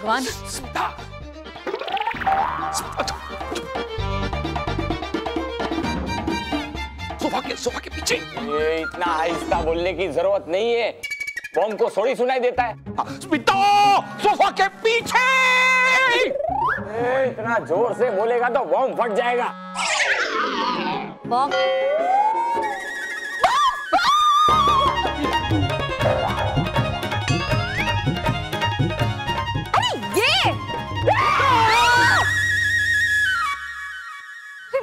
भगवान। सोफा के पीछे। ये इतना आहिस्ता बोलने की जरूरत नहीं है, बॉम्ब को थोड़ी सुनाई देता है। स्मिता, सोफा के पीछे। इतना जोर से बोलेगा तो बॉम्ब फट जाएगा। बॉम्ब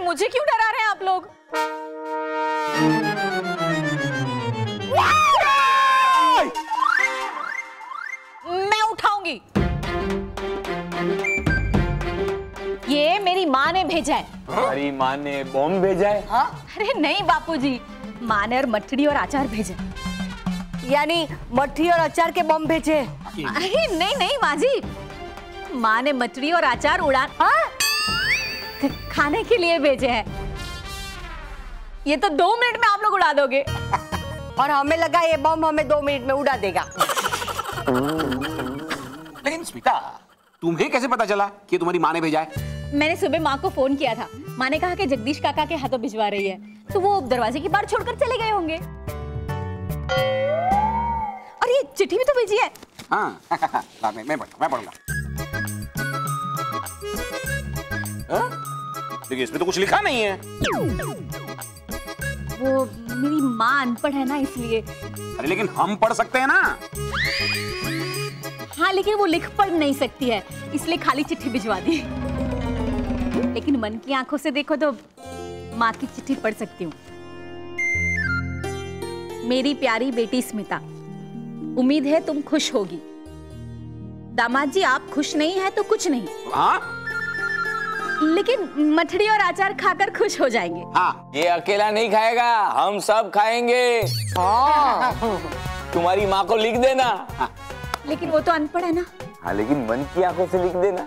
मुझे क्यों डरा रहे हैं आप लोग? मैं उठाऊंगी। ये मेरी माँ ने भेजा है। हमारी माँ ने बॉम्ब भेजा है? हाँ? अरे नहीं बापूजी, माँ ने और मठड़ी और अचार भेजे। यानी मठड़ी और अचार के बम भेजे? अरे नहीं नहीं माँ जी, माँ ने मठड़ी और अचार खाने के लिए भेजे हैं। ये तो 2 मिनट में आप लोग उड़ा दोगे। और हमें लगा ये बम हमें 2 मिनट में उड़ा देगा। लेकिन स्मिता, तुम्हें कैसे पता चला कि तुम्हारी माँ ने भेजा है? मैंने सुबह माँ को फोन किया था। माँ ने कहा कि जगदीश काका के हाथों भिजवा रही है, तो वो दरवाजे के बाहर छोड़कर चले गए होंगे। और ये चिट्ठी भी तो भेजी है। हाँ, मैं पढ़ूंगा। देखिए, इसमें तो कुछ लिखा नहीं है। वो मेरी माँ अनपढ़ है ना, इसलिए। अरे लेकिन हम पढ़ सकते हैं ना। हाँ, लेकिन वो लिख पढ़ नहीं सकती है, इसलिए खाली चिट्ठी भिजवा दी। लेकिन मन की आंखों से देखो तो माँ की चिट्ठी पढ़ सकती हूँ। मेरी प्यारी बेटी स्मिता, उम्मीद है तुम खुश होगी। दामाद जी आप खुश नहीं है तो कुछ नहीं। हाँ? लेकिन मठड़ी और अचार खाकर खुश हो जाएंगे। हाँ। ये अकेला नहीं खाएगा, हम सब खाएंगे। तुम्हारी माँ को लिख देना। हाँ। लेकिन वो तो अनपढ़ है ना। हाँ, लेकिन मन की आंखों से लिख देना।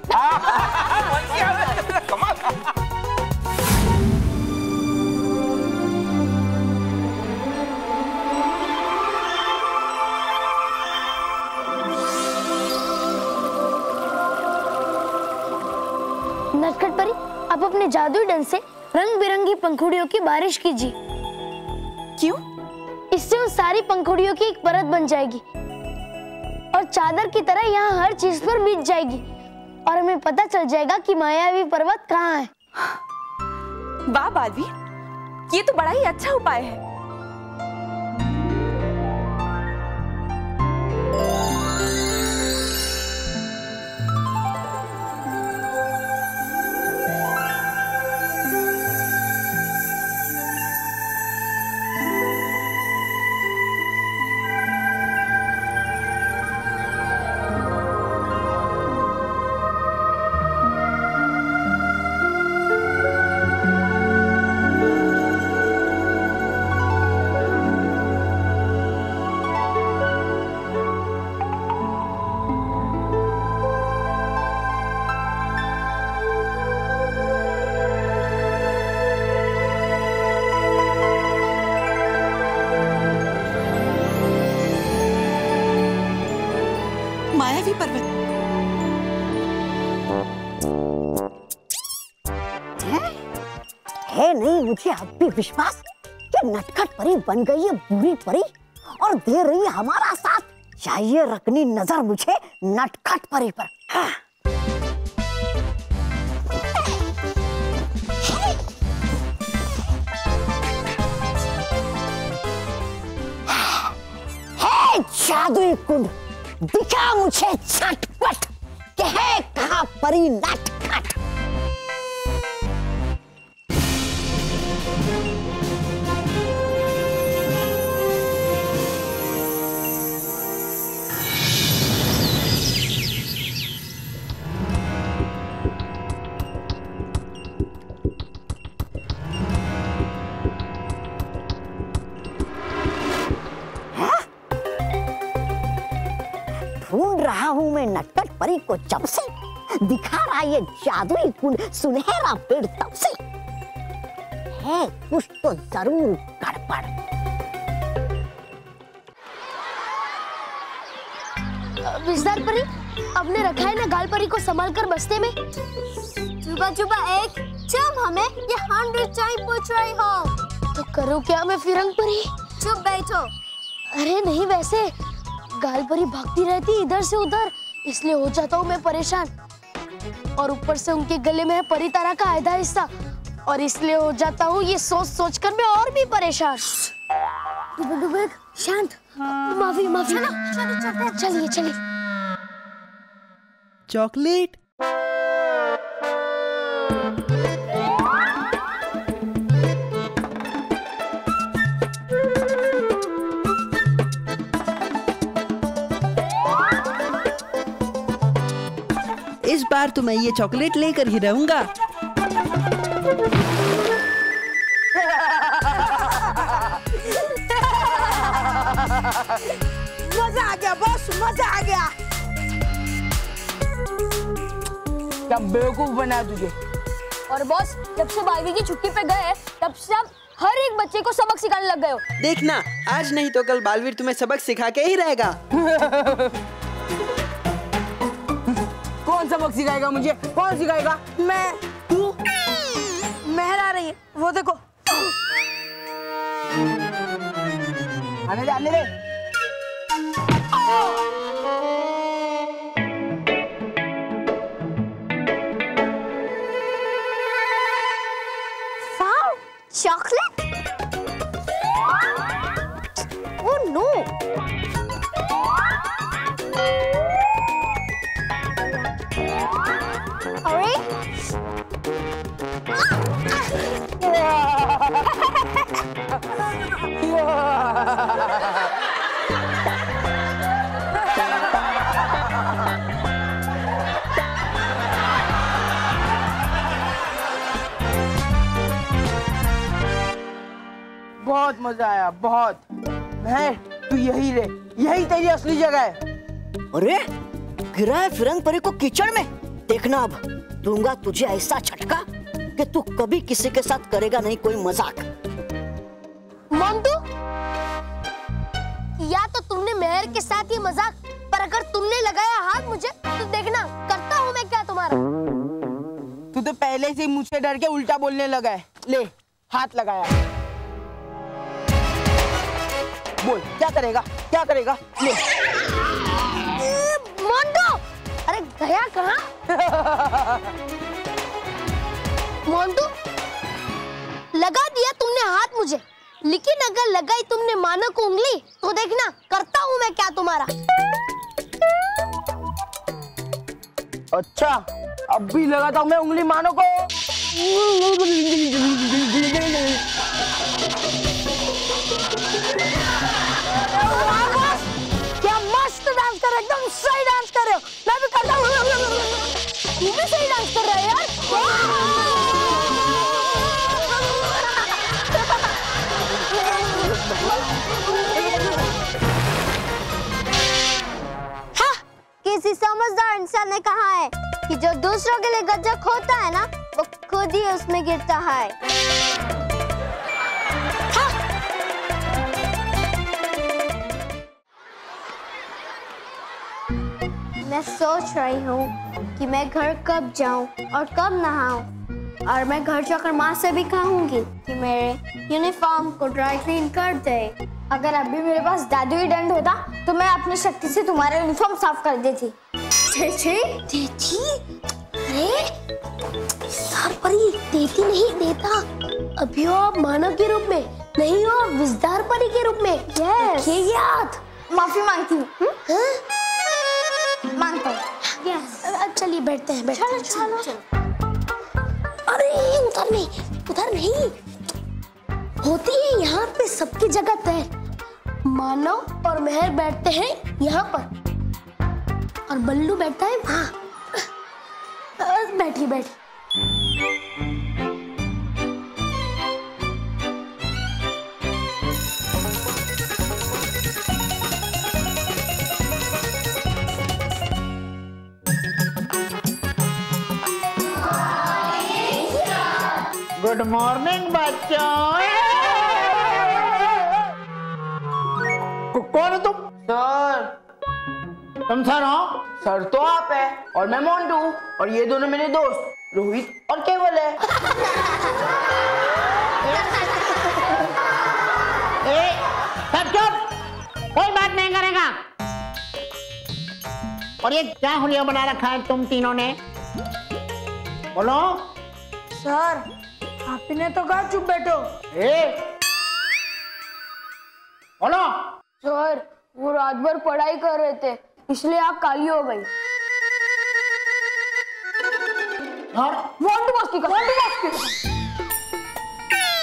नटखट परी, आप अपने जादुई डंड से रंग बिरंगी पंखुड़ियों की बारिश कीजिए। क्यों? इससे उन सारी पंखुड़ियों की एक परत बन जाएगी और चादर की तरह यहाँ हर चीज पर बीत जाएगी और हमें पता चल जाएगा कि मायावी पर्वत कहाँ है। वाह बालवीर, ये तो बड़ा ही अच्छा उपाय है। मायावी पर्वत है नहीं मुझे अब भी विश्वास कि नटखट परी बन गई है बुरी परी और दे रही है हमारा साथ। चाहिए रखनी नजर मुझे नटखट परी पर। हाँ। जादुई कुंड दिखा मुझे झटपट कि है कहाँ परी नटखट। ढूंढ रहा हूं मैं नटखट परी को जब से, दिखा रहा ये जादुई कुंड सुनहरा पेड़ तब से। है कुछ तो जरूर गड़बड़। विजदार परी, अब ने रखा है ना गाल परी को संभाल कर बस्ते में। चुपा चुपा एक जब हमें ये 100 टाइम पूछ रही हो तो करो क्या मैं फिरंग परी? चुप बैठो। अरे नहीं, वैसे गाल परी भागती रहती इधर से उधर, इसलिए हो जाता हूँ मैं परेशान। और ऊपर से उनके गले में है परी तारा का आधा हिस्सा, और इसलिए हो जाता हूँ ये सोच सोच कर मैं और भी परेशान। शांत। माफी माफी ना, चलिए चलिए। चॉकलेट। इस बार तो मैं ये चॉकलेट लेकर ही रहूंगा। मजा आ गया बॉस, मजा आ गया। क्या बेवकूफ बना तुझे। और बॉस, जब से 12वीं की छुट्टी पे गए तब से आप हर एक बच्चे को सबक सिखाने लग गए हो। देखना, आज नहीं तो कल बालवीर तुम्हें सबक सिखा के ही रहेगा। कौन सबक सिखाएगा मुझे? कौन सिखाएगा? मैं। तू? मेहर आ रही है, वो देखो। आने दे, आने दे। चॉकलेट? Oh no. अरे बहुत मजा आया, बहुत। महर, तू यही रहे, यही तेरी असली जगह है। अरे गिरा है फिरंग परी को कीचड़ में। देखना अब दूंगा तुझे ऐसा झटका कि तू कभी किसी के साथ करेगा नहीं कोई मजाक। मोंटू, या तो तुमने मेहर के साथ ये मजाक, पर अगर तुमने लगाया हाथ मुझे तो देखना करता हूँ मैं क्या तुम्हारा। तू तो पहले से मुझसे डर के उल्टा बोलने लगा है। ले, हाथ लगाया। बोल, क्या करेगा? क्या करेगा? ले। मोंटू, अरे गया कहाँ? मोंटू, लगा दिया तुमने हाथ मुझे, लेकिन अगर लगाई तुमने मानो को उंगली तो देखना करता हूँ मैं क्या तुम्हारा। अच्छा, अब भी लगाता हूँ मैं उंगली मानो को। क्या मस्त डांस कर रहे हो, एकदम सही डांस कर रहे हो। मैं भी करता हूँ। तू भी सही डांस कर रहा है यार। हाँ, किसी समझदार इंसान ने कहा है कि जो दूसरों के लिए गजब होता है ना, वो खुद ही उसमें गिरता है। हाँ। मैं सोच रही हूँ कि मैं घर कब जाऊँ और कब नहाऊँ, और मैं घर जाकर माँ से भी कहूँगी कि मेरे यूनिफॉर्म को ड्राई क्लीन कर दे। अगर अभी मेरे पास जादुई दंड होता तो मैं अपनी शक्ति से तुम्हारा यूनिफॉर्म साफ कर देती। देती? अरे सर परी देती नहीं, देता। अभी हो आप मानव के रूप में, नहीं हो विजदार परी के रूप में। यस। ये याद। माफी मांगती हूँ। मांगता हूँ। यस। चलिए बैठते हैं, बैठते हैं। चलो। अरे उधर नहीं, उधर नहीं। होती है यहाँ पे सबकी जगह तय। मानव और मेहर बैठते हैं यहाँ पर, और बल्लू बैठता है वहाँ। बैठी बैठी। गुड मॉर्निंग बच्चों। कौन है तुम? सर, तुम सर हो? सर तो आप है और मैं मोंटू, और ये दोनों मेरे दोस्त रोहित और केवल है। सब चुप, कोई बात नहीं करेगा। और ये क्या हुलिया बना रखा है तुम तीनों ने? बोलो। सर, आप ही ने तो कहा चुप बैठो। बोलो। सर, वो रात भर पढ़ाई कर रहे थे, इसलिए आँख काली हो गई। और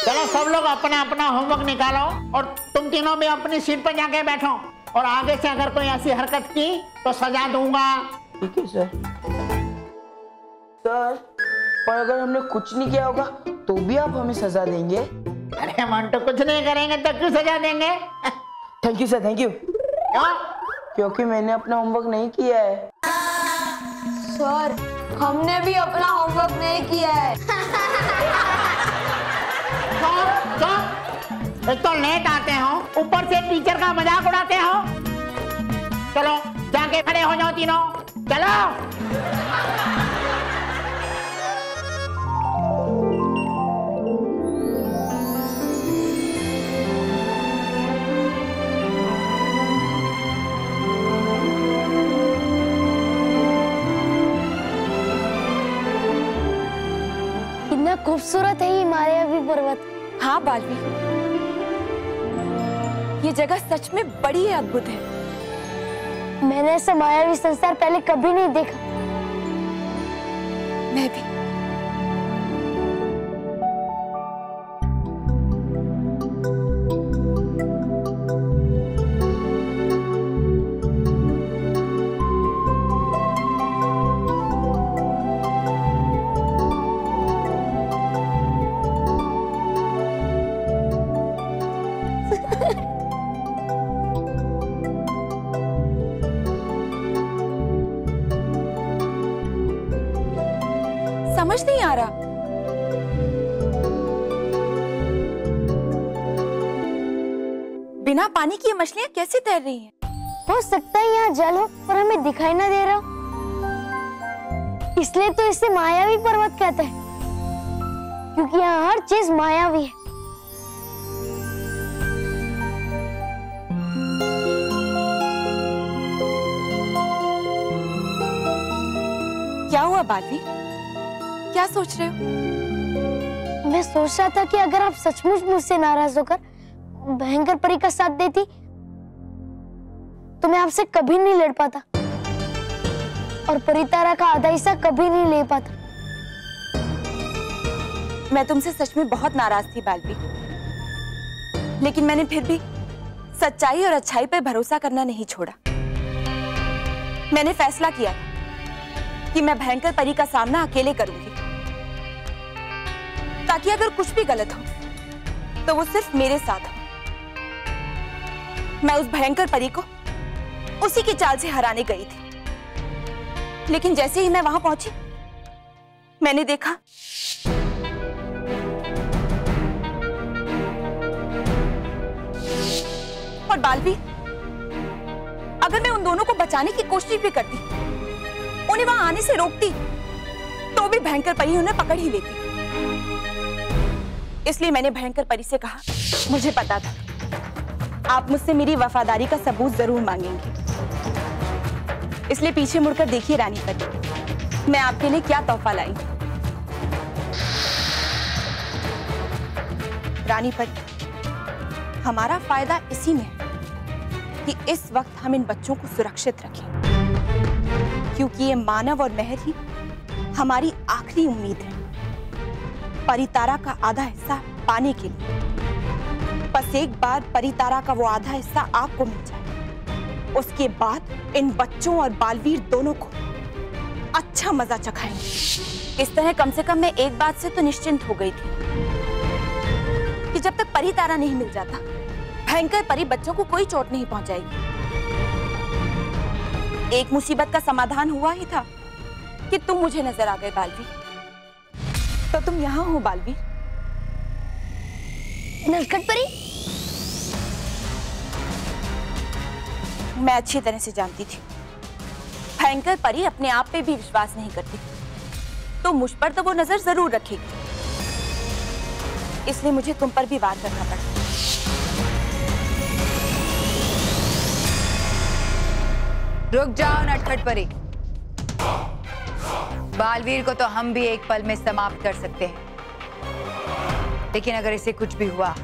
चलो सब लोग अपना अपना होमवर्क निकालो और तुम तीनों भी अपनी सीट पर जाके बैठो, और आगे से अगर कोई ऐसी हरकत की तो सजा दूंगा। ठीक है सर। सर, पर अगर हमने कुछ नहीं किया होगा तो भी आप हमें सजा देंगे? अरे मंटू, कुछ नहीं करेंगे तो क्यों सजा देंगे? Thank you sir, thank you. क्यों? क्योंकि मैंने अपना होमवर्क नहीं किया है। सर, हमने भी अपना होमवर्क नहीं किया है। एक तो लेट आते हो, ऊपर से टीचर का मजाक उड़ाते हो। चलो जाके खड़े हो जाओ तीनों, चलो। कितना खूबसूरत है ये मायावी पर्वत। हाँ बालवी, ये जगह सच में बड़ी अद्भुत है। मैंने ऐसा मायावी संसार पहले कभी नहीं देखा। मैं भी। समझ नहीं आ रहा। बिना पानी की ये मछलियां कैसे तैर रही हैं? हो सकता है यहाँ जल हो पर हमें दिखाई ना दे रहा हो, इसलिए तो इसे मायावी पर्वत कहते हैं, क्योंकि यहाँ हर चीज मायावी है। क्या हुआ बालवी? क्या सोच रहे हो? मैं सोच रहा था कि अगर आप सचमुच मुझसे नाराज होकर भयंकर परी का साथ देती तो मैं आपसे कभी नहीं लड़ पाता और परितारा का आधा हिस्सा कभी नहीं ले पाता। मैं तुमसे सच में बहुत नाराज थी बालवी, लेकिन मैंने फिर भी सच्चाई और अच्छाई पर भरोसा करना नहीं छोड़ा। मैंने फैसला किया कि मैं भयंकर परी का सामना अकेले करूंगी, ताकि अगर कुछ भी गलत हो तो वो सिर्फ मेरे साथ हो। मैं उस भयंकर परी को उसी की चाल से हराने गई थी, लेकिन जैसे ही मैं वहां पहुंची मैंने देखा और बालवी, अगर मैं उन दोनों को बचाने की कोशिश भी करती, उन्हें वहां आने से रोकती, तो भी भयंकर परी उन्हें पकड़ ही लेती। इसलिए मैंने भयंकर परी से कहा, मुझे पता था आप मुझसे मेरी वफादारी का सबूत जरूर मांगेंगे, इसलिए पीछे मुड़कर देखिए रानी परी, मैं आपके लिए क्या तोहफा लाई। रानी परी, हमारा फायदा इसी में है कि इस वक्त हम इन बच्चों को सुरक्षित रखें, क्योंकि ये मानव और मेहर ही हमारी आखिरी उम्मीद है परितारा का आधा हिस्सा पाने के लिए। बस एक बार परितारा का वो आधा हिस्सा आपको मिल जाए, उसके बाद इन बच्चों और बालवीर दोनों को अच्छा मजा चखाएंगे। इस तरह कम से कम मैं एक बात से तो निश्चिंत हो गई थी कि जब तक परितारा नहीं मिल जाता, भयंकर परी बच्चों को कोई चोट नहीं पहुंचाएगी। एक मुसीबत का समाधान हुआ ही था कि तुम मुझे नजर आ गए बालवी, तो तुम यहाँ हो बालवी। नटखट परी, मैं अच्छी तरह से जानती थी भयंकर परी अपने आप पे भी विश्वास नहीं करती, तो मुझ पर तो वो नजर जरूर रखेगी। इसलिए मुझे तुम पर भी वार करना पड़ा। रुक जाओ नटखट परी। बालवीर को तो हम भी एक पल में समाप्त कर सकते हैं, लेकिन अगर इसे कुछ भी हुआ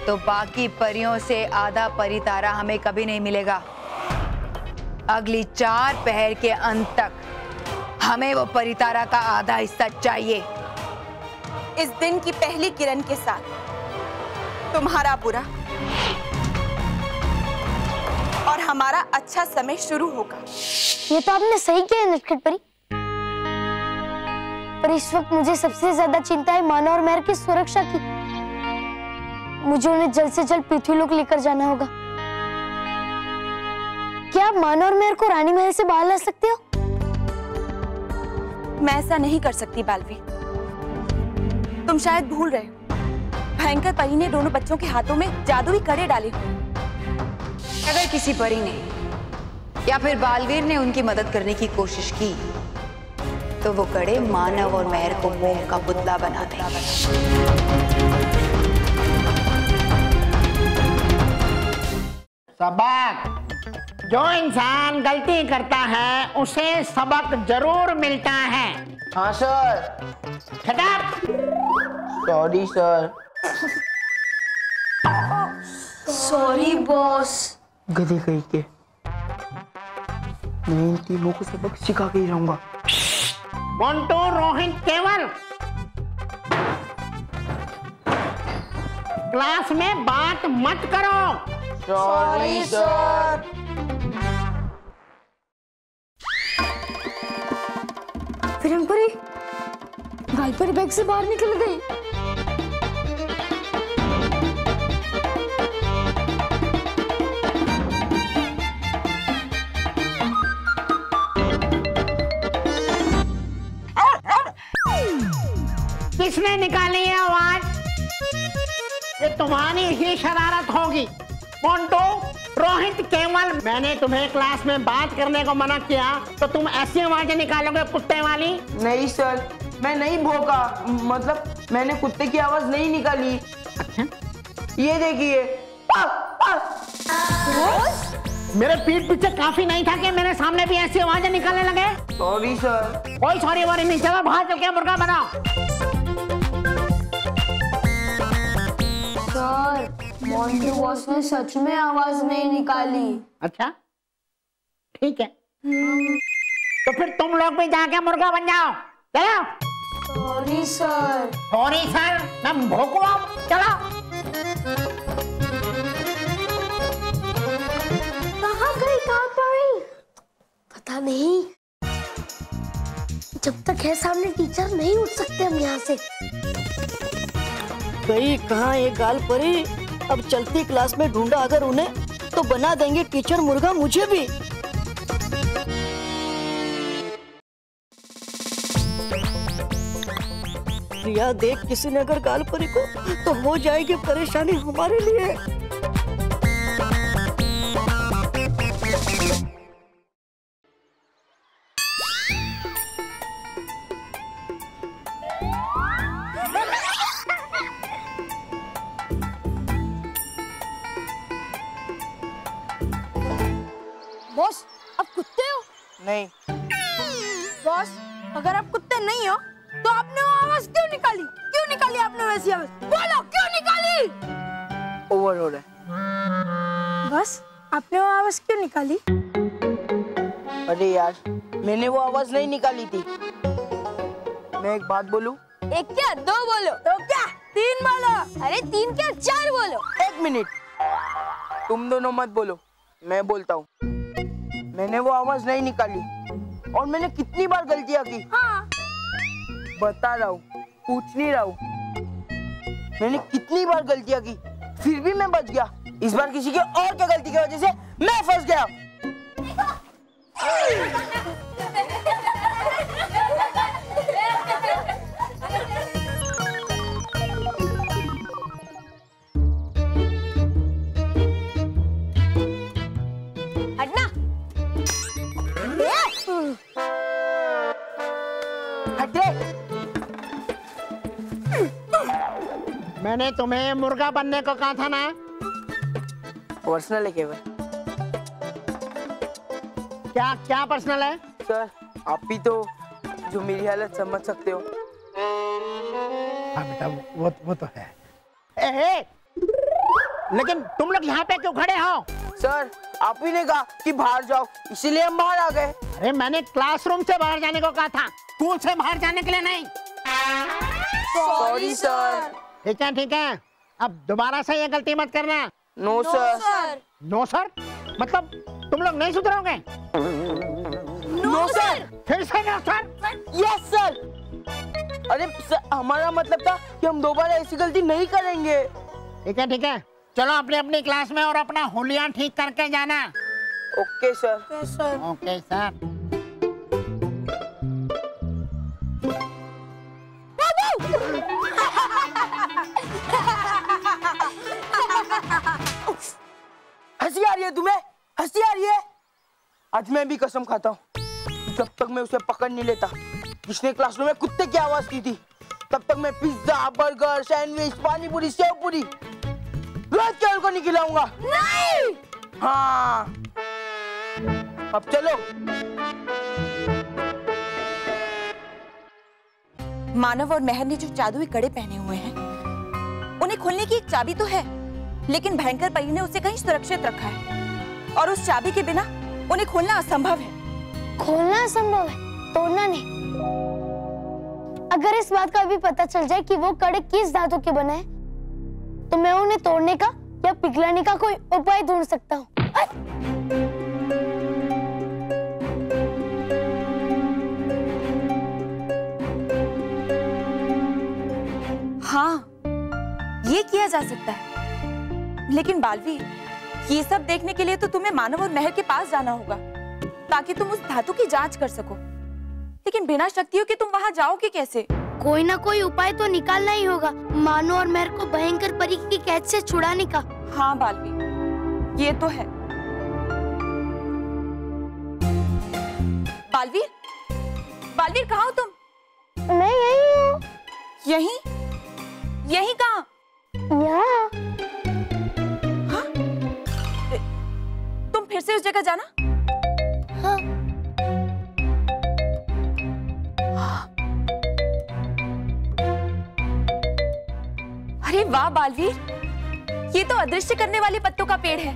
तो बाकी परियों से आधा परी तारा हमें कभी नहीं मिलेगा। अगली 4 पहर के अंत तक हमें वो परी तारा का आधा हिस्सा चाहिए। इस दिन की पहली किरण के साथ तुम्हारा बुरा और हमारा अच्छा समय शुरू होगा। ये तो आपने सही किया नटखट परी, पर इस वक्त मुझे सबसे ज्यादा चिंता है माना और महर की सुरक्षा की। मुझे उन्हें जल्द से जल्द पृथ्वीलोक लेकर जाना होगा। क्या आप माना और महर को रानी महल से बाहर ला सकते हो? मैं ऐसा नहीं कर सकती बालवीर, तुम शायद भूल रहे हो, भयंकर परी ने दोनों बच्चों के हाथों में जादुई कड़े डाले हुए। अगर किसी परी ने या फिर बालवीर ने उनकी मदद करने की कोशिश की तो वो कड़े मानव और महर को मोम का पुतला बना देंगे। सबक। जो इंसान गलती करता है उसे सबक जरूर मिलता है। हाँ sir. Shut up! Sorry sir. Sorry boss. गधे कहीं के, मैं इन तीनों को सबक सिखा के ही रहूंगा। मोंटू, रोहित, केवल क्लास में बात मत करो। Sorry sir. फिर परी गालपरी बैग से बाहर निकल गई। किसने निकाली है आवाज? ये तुम्हारी ही शरारत होगी। मोंटू, रोहित, केवल, मैंने तुम्हें क्लास में बात करने को मना किया तो तुम ऐसी आवाजें निकालोगे कुत्ते वाली? नहीं सर, मैं नहीं भौंका, मतलब मैंने कुत्ते की आवाज नहीं निकाली। अच्छा, ये देखिए। मेरे पीठ पीछे काफी नहीं था कि मेरे सामने भी ऐसी आवाजें निकालने लगे? Sorry sir. कोई सॉरी वारी नहीं, चलो बाहर चल के मुर्गा बनाओ। सर, मोंटू बॉस ने सच में आवाज नहीं निकाली। अच्छा, ठीक है। तो फिर तुम लोग भी जाके मुर्गा बन जाओ। चलो। Sorry sir. सॉरी सर, मैं भोंकू अब। चलो। कहाँ गई गालपरी? पता नहीं। जब तक है सामने टीचर नहीं उठ सकते हम यहाँ से। गई कहाँ ये गालपरी? अब चलती क्लास में ढूंढा अगर उन्हें तो बना देंगे टीचर मुर्गा मुझे भी। प्रिया, देख किसी ने अगर गालपरी को तो हो जाएगी परेशानी हमारे लिए। बॉस, आप कुत्ते हो? नहीं। बॉस, अगर आप कुत्ते नहीं हो तो आपने वो आवाज क्यों निकाली? क्यों निकाली आपने वैसी आवाज? बोलो, क्यों निकाली? ओवर हो रहा है। बस, आपने वो आवाज क्यों निकाली? अरे यार, मैंने वो आवाज नहीं निकाली थी। मैं एक बात बोलूं? एक क्या, दो बोलो। तो क्या, 3 बोलो। अरे 3 क्या, 4 बोलो। 1 मिनट, तुम दोनों मत बोलो, मैं बोलता हूँ। मैंने वो आवाज नहीं निकाली और मैंने कितनी बार गलतियां की। हाँ। बता रहा हूँ, पूछ नहीं रहा हूँ। मैंने कितनी बार गलतियां की, फिर भी मैं बच गया। इस बार किसी के और की गलती की वजह से मैं फंस गया। हटना। मैंने तुम्हें मुर्गा बनने को कहा था ना। पर्सनल है केवल। क्या क्या पर्सनल है? सर आप भी तो जो मेरी हालत समझ सकते हो। हाँ बेटा वो तो है। ए, लेकिन तुम लोग यहाँ पे क्यों खड़े हो? सर आप ही ने कहा कि बाहर जाओ, इसीलिए हम बाहर आ गए। अरे मैंने क्लासरूम से बाहर जाने को कहा था, स्कूल से बाहर जाने के लिए नहीं। Sorry sir. ठीक है, अब दोबारा से ये गलती मत करना। No sir. नो सर मतलब तुम लोग नहीं सुधरोगे? No sir. फिर से नो सर? Yes sir. अरे सर हमारा मतलब था कि हम दोबारा ऐसी गलती नहीं करेंगे। ठीक है, चलो अपनी अपनी क्लास में और अपना हुलिया ठीक करके जाना। Okay sir. Okay sir. हंसी आ रही है तुम्हें? हंसी आ रही है? आज मैं भी कसम खाता हूँ जब तक मैं उसे पकड़ नहीं लेता जिसने क्लासरूम में कुत्ते की आवाज की थी, तब तक मैं पिज्जा, बर्गर, सैंडविच, पानी पूरी, सेव पूरी रोज केवल को नहीं खिलाऊंगा। नहीं। हाँ अब चलो। मानव और मेहर ने जो जादुई कड़े पहने हुए हैं, उन्हें खोलने की एक चाबी तो है, लेकिन भयंकर परी ने उसे कहीं सुरक्षित रखा है और उस चाबी के बिना उन्हें खोलना असंभव है। खोलना असंभव है, तोड़ना नहीं। अगर इस बात का भी पता चल जाए कि वो कड़े किस धातु के बने हैं, तो मैं उन्हें तोड़ने का या पिघलाने का कोई उपाय ढूंढ सकता हूँ। हाँ, ये किया जा सकता है, लेकिन बालवीर, ये सब देखने के लिए तो तुम्हें मानव और मेहर के पास जाना होगा ताकि तुम उस धातु की जांच कर सको। लेकिन बिना शक्तियों के तुम वहां जाओगे कैसे? कोई ना कोई उपाय तो निकालना ही होगा मानव और मेहर को भयंकर परी की कैद से छुड़ाने का। हाँ बालवीर, ये तो है। बालवीर, बालवीर कहाँ हो तुम? मैं यही हूँ। यहीं? यहीं कहाँ? यहाँ। हाँ? तुम फिर से उस जगह जाना? हाँ। अरे वाह बालवीर, ये तो अदृश्य करने वाले पत्तों का पेड़ है।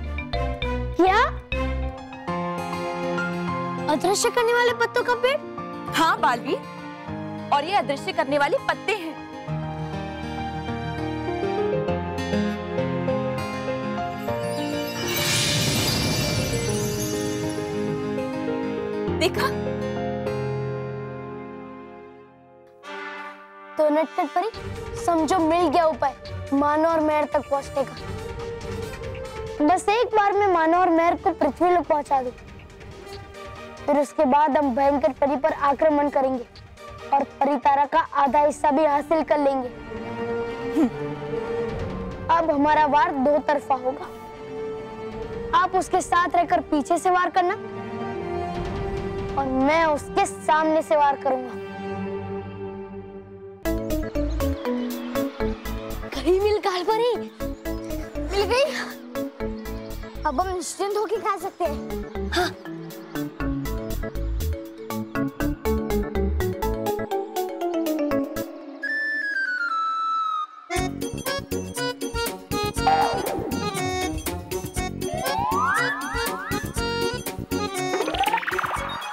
क्या? अदृश्य करने वाले पत्तों का पेड़? हाँ बालवीर, और ये अदृश्य करने वाले पत्ते हैं। देखा? तो नटखट परी, समझो मिल गया उपाय मानव और मेहर तक पहुंचने का। बस एक बार में मानव और मेहर को पृथ्वी लोक पहुंचा दूं, फिर उसके बाद हम भयंकर परी पर आक्रमण करेंगे और परितारा का आधा हिस्सा भी हासिल कर लेंगे। अब हमारा वार दो तरफा होगा। आप उसके साथ रहकर पीछे से वार करना और मैं उसके सामने से वार करूंगा। गई मिल गालपरी, मिल गई। अब हम निश्चिंत होकर खा सकते हैं। हाँ।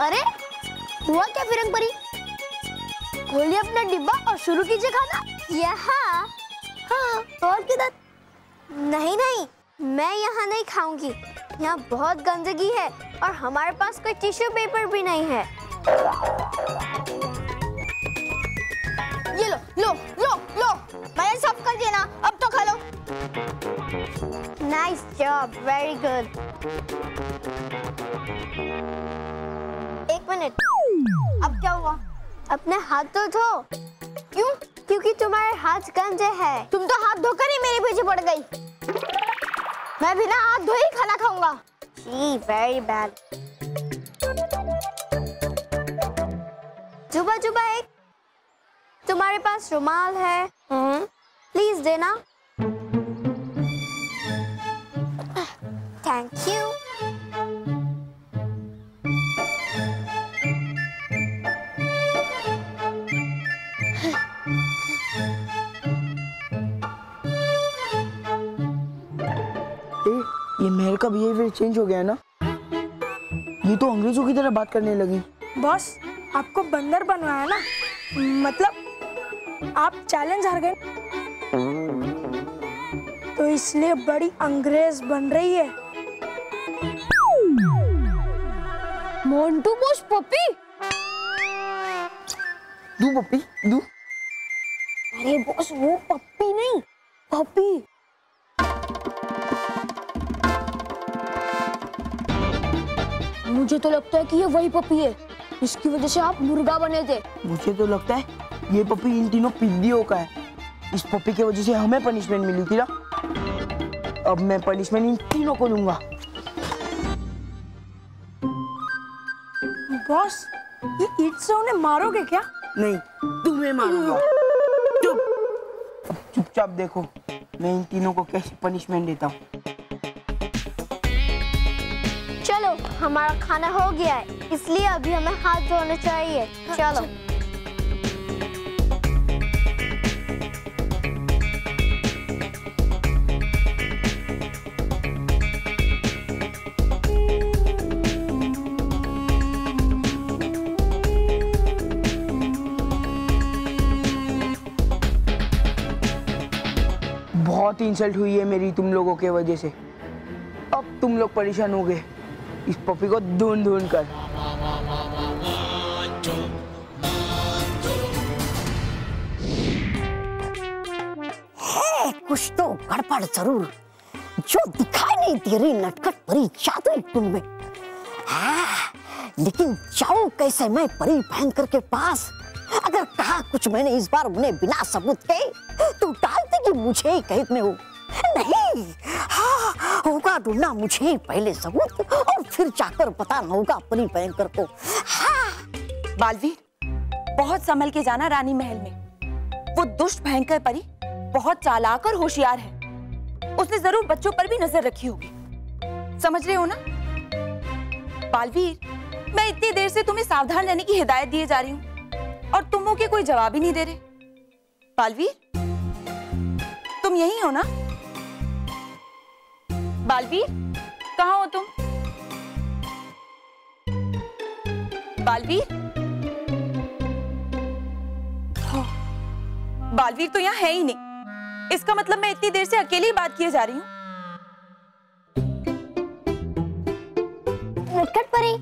अरे हुआ क्या फिरंग परी? खोलिए अपना डिब्बा और शुरू कीजिए खाना। यहाँ? हाँ, तो और किधर? नहीं नहीं, मैं यहाँ नहीं खाऊंगी। यहाँ बहुत गंदगी है और हमारे पास कोई टिश्यू पेपर भी नहीं है। ये लो लो लो लो, मैंने साफ कर दिया ना, अब तो खा लो। Nice job, very good. एक मिनट, अब क्या हुआ? अपने हाथ तो धो। क्यों? क्योंकि तुम्हारे हाथ गंदे हैं। तुम तो हाथ धोकर ही मेरे पीछे पड़ गई। मैं बिना हाथ धोए ही खाना खाऊंगा। जी, वेरी बैड। जुबा जुबा, एक तुम्हारे पास रुमाल है? प्लीज देना। Thank you. ये मेहर का बिहेवियर चेंज हो गया है ना? ये तो अंग्रेजों की तरह बात करने लगी। बॉस, आपको बंदर बनवाया ना, मतलब आप चैलेंज हार गए तो इसलिए बड़ी अंग्रेज बन रही है। Montu boss puppy. दू पप्पी दू। अरे बॉस, वो पप्पी नहीं, पपी। मुझे तो लगता है कि ये वही पपी है, इसकी वजह से आप मुर्गा बने थे। मुझे तो लगता है ये पपी इन तीनों पिद्दियों का है। इस पपी की वजह से हमें पनिशमेंट मिली थी ना, अब मैं पनिशमेंट इन तीनों को दूंगा। बॉस, ये ईंट से उन्हें मारोगे क्या? नहीं, तुम्हें मारूंगा। चुप। अब चुपचाप देखो मैं इन तीनों को कैसे पनिशमेंट देता हूँ। चलो, हमारा खाना हो गया है, इसलिए अभी हमें हाथ धोने चाहिए। चलो। बहुत इंसल्ट हुई है मेरी तुम लोगों के वजह से। अब तुम लोग परेशान हो गए इस पपी को ढूंढ ढूंढ कर। है कुछ तो गड़बड़ जरूर, जो दिखाई नहीं दे रही नटखट परी जादुई कुंड में। लेकिन जाऊं कैसे मैं परी भयंकर के पास? अगर कहा कुछ मैंने इस बार उन्हें बिना सबूत के, तो डालते कि मुझे ही कैद में हो। नहीं, हाँ, होगा ढूंढना मुझे ही पहले सबूत, और फिर जाकर बताना होगा परी भयंकर को। हाँ। बालवीर, बहुत संभल के जाना रानी महल में। वो दुष्ट भयंकर परी बहुत चालाक और होशियार है। उसने जरूर बच्चों पर भी नजर रखी होगी, समझ रहे हो ना? बालवीर, मैं इतनी देर से तुम्हें सावधान रहने की हिदायत दिए जा रही हूँ और तुम मुझे कोई जवाब ही नहीं दे रहे। बालवीर, तुम यही हो ना? बालवीर, कहाँ हो तुम? बालवीर? बालवीर तो यहाँ है ही नहीं। इसका मतलब मैं इतनी देर से अकेली ही बात किए जा रही हूँ। नटखट परी,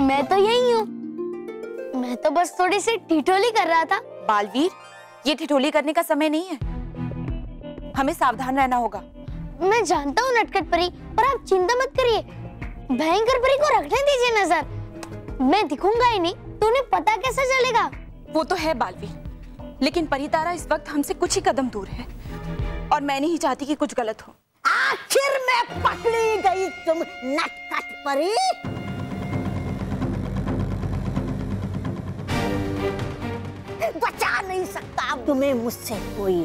मैं तो यही हूँ। मैं तो बस थोड़ी सी ठिठोली कर रहा था। बालवीर, ये ठिठोली करने का समय नहीं है, हमें सावधान रहना होगा। मैं जानता हूँ नटखट परी, पर आप चिंता मत करिए। भयंकर परी को रखने दीजिए नजर। मैं दिखूंगा ही नहीं तो उन्हें पता कैसे चलेगा? वो तो है बालवीर, लेकिन परितारा इस वक्त हमसे कुछ ही कदम दूर है और मैं नहीं चाहती कि कुछ गलत हो। आखिर मैं पकड़ी गई तुम नटखट परी। बचा नहीं सकता अब तुम्हें मुझसे कोई।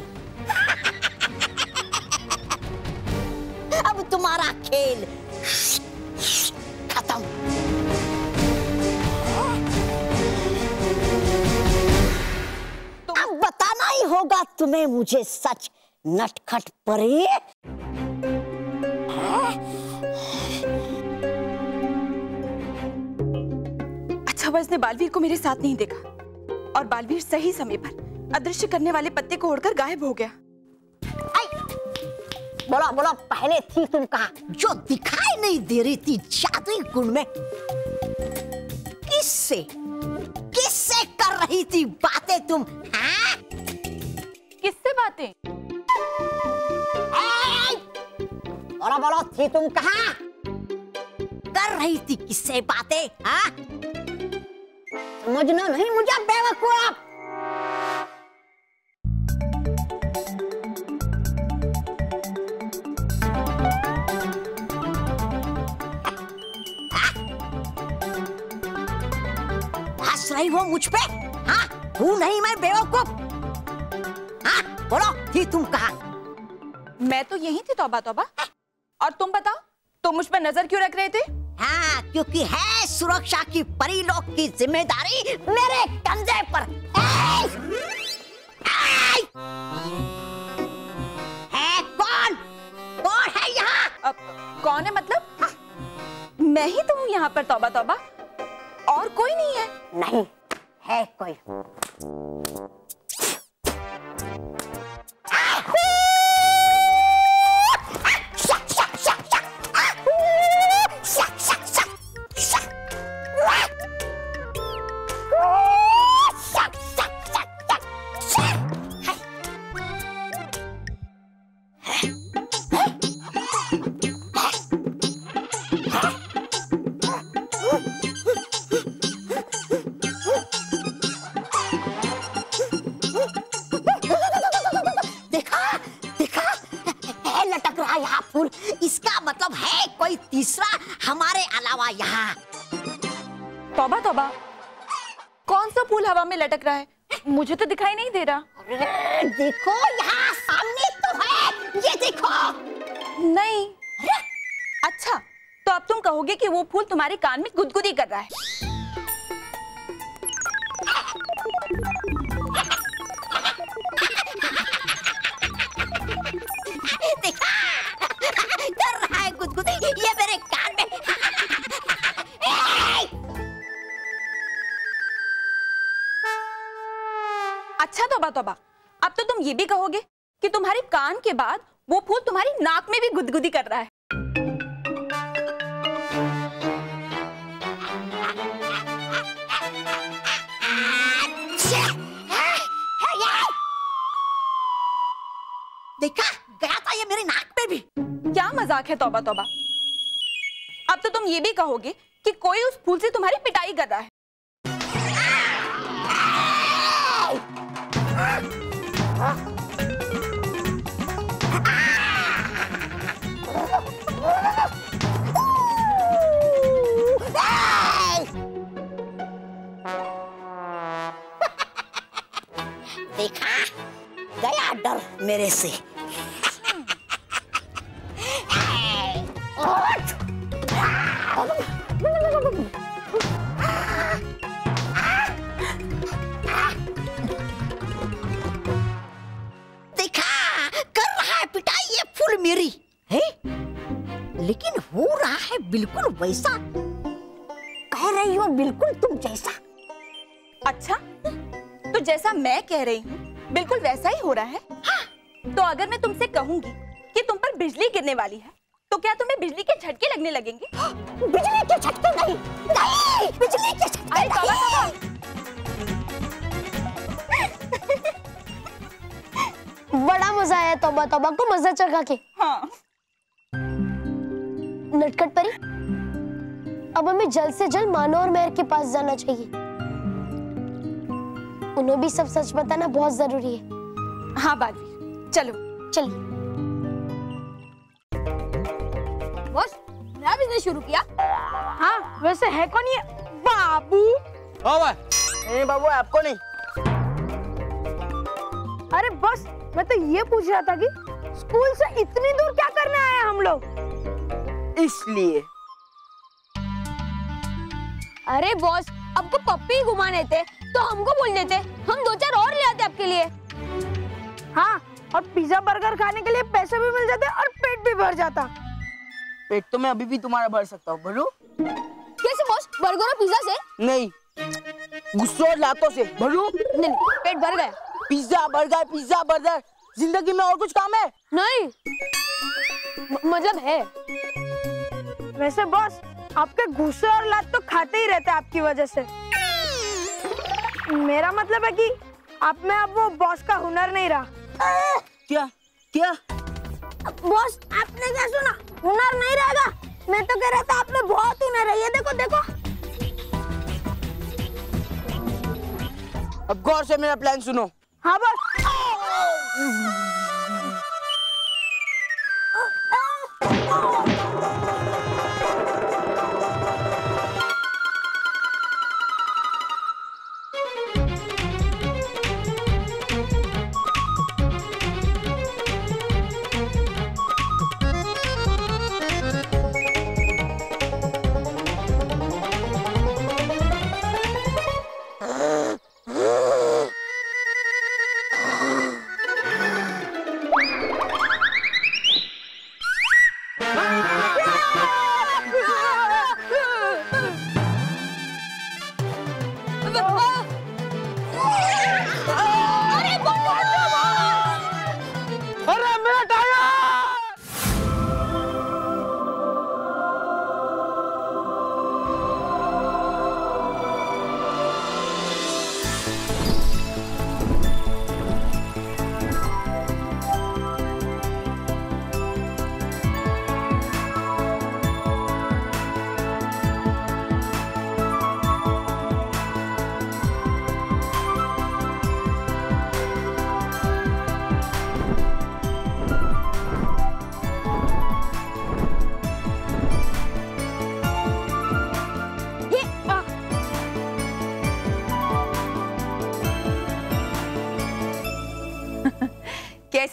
अब तुम्हारा खेल खत्म। अब बताना ही होगा तुम्हें मुझे सच, नटखट परी। अच्छा हुआ इसने बालवीर को मेरे साथ नहीं देखा और बालवीर सही समय पर अदृश्य करने वाले पत्ते को ओढ़कर गायब हो गया। बोलो बोलो, पहले थी तुम कहाँ, जो दिखाई नहीं दे रही थी जादुई कुंड में? किससे किससे कर रही थी बातें तुम? हाँ? किससे बातें? बोलो बोलो, थी तुम कहाँ? कर रही थी किससे बातें? हाँ? समझना नहीं मुझे बेवकूफ। हंस रही हो मुझ पे? हाँ? हूँ नहीं मैं बेवकूफ? हाँ? बोलो, थी तुम कहाँ? मैं तो यही थी तौबा तौबा। और तुम बताओ, तुम मुझ पर नजर क्यों रख रहे थे? हाँ, क्योंकि है सुरक्षा की परी लोग की जिम्मेदारी मेरे कंधे पर। है कौन? कौन है यहाँ? कौन है मतलब? मैं ही तो हूँ यहाँ पर तौबा तौबा, और कोई नहीं है। नहीं है कोई। इसका मतलब है कोई तीसरा हमारे अलावा यहाँ। तौबा तौबा, कौन सा फूल हवा में लटक रहा है? मुझे तो दिखाई नहीं दे रहा। अरे देखो, यहाँ सामने तो है, ये देखो। नहीं। अच्छा, तो अब तुम कहोगे कि वो फूल तुम्हारे कान में गुदगुदी कर रहा है। देखा, कर रहा है गुदगुदी ये मेरे कान में। अच्छा तौबा तौबा, अब तो तुम ये भी कहोगे कि तुम्हारे कान के बाद वो फूल तुम्हारी नाक में भी गुदगुदी कर रहा है। देखा, गया था ये मेरी नाक पे भी। क्या मजाक है तौबा तौबा। अब तो तुम ये भी कहोगे कि कोई उस फूल से तुम्हारी पिटाई कर रहा है। देखा, गया डर मेरे से। देखा, कर रहा है पिटाई ये फूल मेरी है, लेकिन हो रहा है बिल्कुल वैसा। कह रही हो बिल्कुल तुम जैसा। अच्छा, तो जैसा मैं कह रही हूँ बिल्कुल वैसा ही हो रहा है। हाँ। तो अगर मैं तुमसे कहूंगी कि तुम पर बिजली गिरने वाली है, तो क्या तुम्हें बिजली के झटके लगने लगेंगे? बिजली के झटके नहीं, नहीं, बिजली के झटके नहीं। तौबा, बड़ा मजा आया तौबा तौबा को मजा चखा के। हाँ। नटखट परी, अब हमें जल्द से जल्द मानो और मेहर के पास जाना चाहिए। उन्हें भी सब सच बताना बहुत जरूरी है। हाँ बालवीर, चलो। चलिए। बॉस, नया बिजनेस शुरू किया? हाँ, वैसे है कौन ये बाबू? नहीं बाबू, आपको नहीं। अरे बॉस, मैं तो ये पूछ रहा था कि स्कूल से इतनी दूर क्या करने आए हम लोग? इसलिए। अरे बॉस, आपको पप्पी ही घुमाने थे तो हमको बोल देते, हम 2-4 और ले आते आपके लिए। हाँ, और पिज्जा बर्गर खाने के लिए पैसे भी मिल जाते और पेट भी भर जाता। पेट तो मैं अभी भी तुम्हारा भर सकता हूँ, भरू? कैसे बॉस, बर्गर और पिज्जा से? नहीं, गुस्सों और लातों से, भरू? नहीं, पेट भर गया। पिज्जा बर्गर, जिंदगी में और कुछ काम है? नहीं, मतलब है। वैसे बॉस, आपके गुस्से और लात तो खाते ही रहते हैं आपकी वजह से। मेरा मतलब है कि आप में अब वो बॉस का हुनर नहीं रहा। क्या? क्या? बॉस, आपने क्या सुना? हुनर नहीं रहेगा? मैं तो कह रहा था आप में बहुत हुनर है। ये देखो देखो। अब गौर से मेरा प्लान सुनो। हाँ बॉस।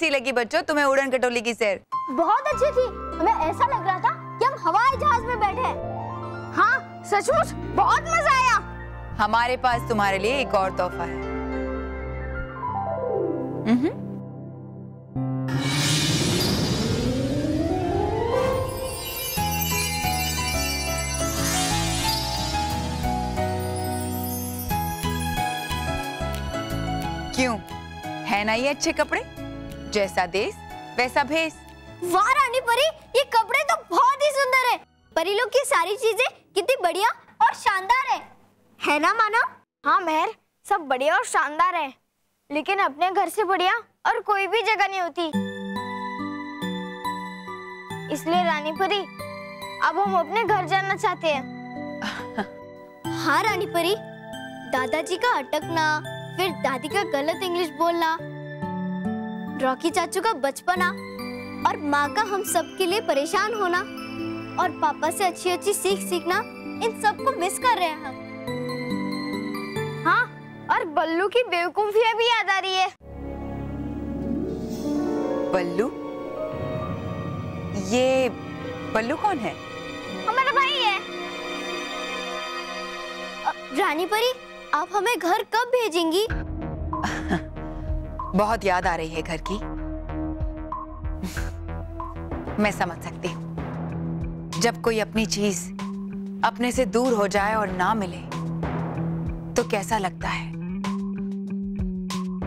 कैसी लगी बच्चों तुम्हें उड़न खटोली की सैर? बहुत अच्छी थी। हमें ऐसा लग रहा था कि हम हवाई जहाज में बैठे हैं। हाँ सचमुच बहुत मजा आया। हमारे पास तुम्हारे लिए एक और तोहफा है। क्यों, है ना ये अच्छे कपड़े? जैसा देश वैसा भेष। वाह रानी परी, ये कपड़े तो बहुत ही सुंदर है। परी लोग की सारी चीजें कितनी बढ़िया और शानदार है ना मानव? हाँ मेहर, सब बढ़िया और शानदार है, लेकिन अपने घर से बढ़िया और कोई भी जगह नहीं होती। इसलिए रानी परी, अब हम अपने घर जाना चाहते हैं। हाँ रानी परी, दादाजी का अटकना, फिर दादी का गलत इंग्लिश बोलना, रॉकी चाचू का बचपना और माँ का हम सब के लिए परेशान होना और पापा से अच्छी अच्छी सीख सीखना, इन सब को मिस कर रहे हैं हम। हाँ, और बल्लू की बेवकूफियाँ भी याद आ रही है। बल्लू? ये बल्लू कौन है? हमारा भाई है। रानी परी, आप हमें घर कब भेजेंगी? बहुत याद आ रही है घर की। मैं समझ सकती हूँ, जब कोई अपनी चीज अपने से दूर हो जाए और ना मिले तो कैसा लगता है।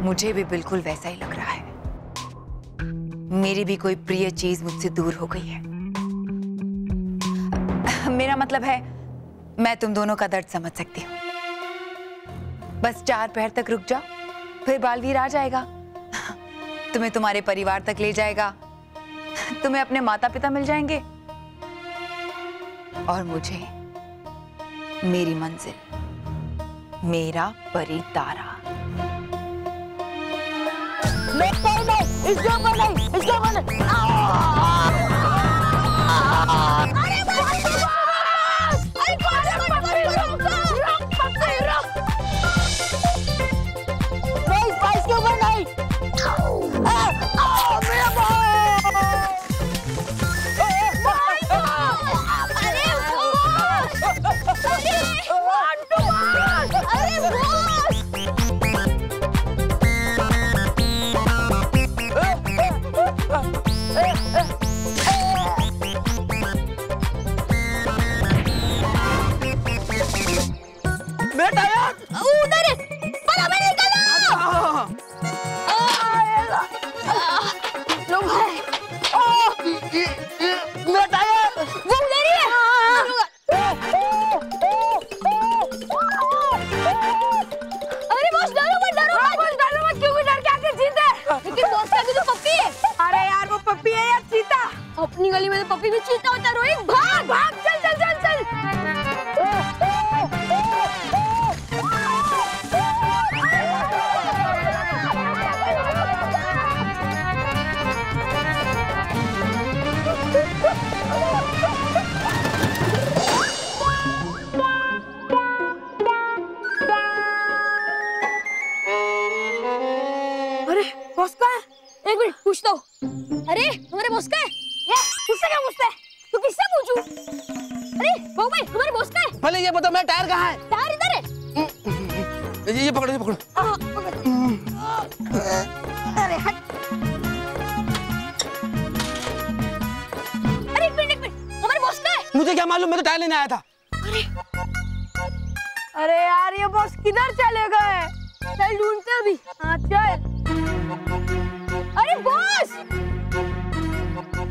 मुझे भी बिल्कुल वैसा ही लग रहा है। मेरी भी कोई प्रिय चीज मुझसे दूर हो गई है। मेरा मतलब है, मैं तुम दोनों का दर्द समझ सकती हूँ। बस 4 पैर तक रुक जाओ, फिर बालवीर आ जाएगा, तुम्हें तुम्हारे परिवार तक ले जाएगा, तुम्हें अपने माता पिता मिल जाएंगे और मुझे मेरी मंजिल, मेरा परी तारा। अपनी गली में तो पप्पी भी चीता होता है। रोहित भाग भाग, चल चल चल चल। अरे बॉस का है? एक मिनट पूछता हूँ। अरे हमारे बॉस का है? मुझसे क्या पूछता है? तू किससे पूछूं? अरे बहू भाई, हमारे बॉस का है? पहले ये बताओ, मेरा टायर कहाँ है? टायर इधर है। ये पकड़ो, ये पकड़ो। अरे हट। अरे एक मिनट, हमारे बॉस का है? मुझे क्या मालूम, मैं तो टायर लेने आया था। अरे यार, ये बॉस किधर चले गए? चल ढूंढते अभी। हाँ चल। अरे बॉस,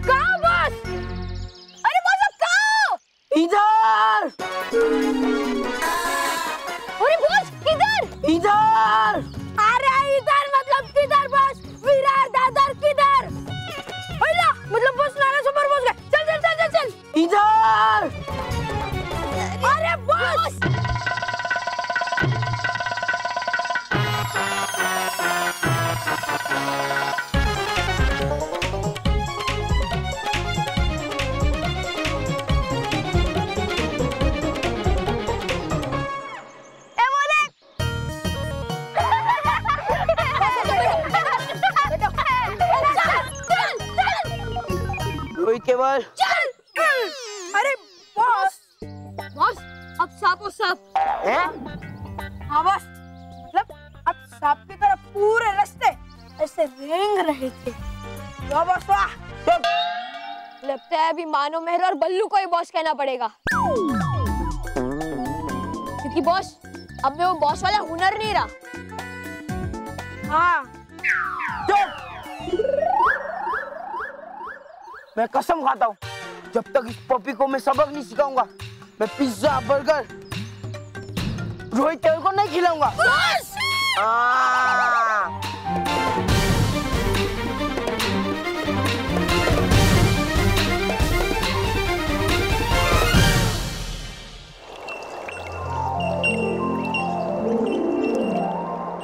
कहाँ बॉस? अरे बॉस अब कहाँ? इधर। अरे बॉस किधर? इधर। अरे इधर मतलब किधर बॉस? विरार दादर किधर? अरे मतलब बॉस नाला सुपर बॉस गए। चल चल चल चल चल। इधर। अरे बॉस, वो सांप। हाँ बॉस, मतलब अब सांप की तरह पूरे रास्ते ऐसे रेंग रहे थे। वाह बॉस वाह। लगता है अभी मानो मेहर और बल्लू को ही बॉस कहना पड़ेगा, क्योंकि बॉस अब में वो बॉस वाला हुनर नहीं रहा। हाँ मैं कसम खाता हूँ, जब तक इस पपी को मैं सबक नहीं सिखाऊंगा, मैं पिज्जा बर्गर रोहित तेरे को नहीं खिलाऊंगा।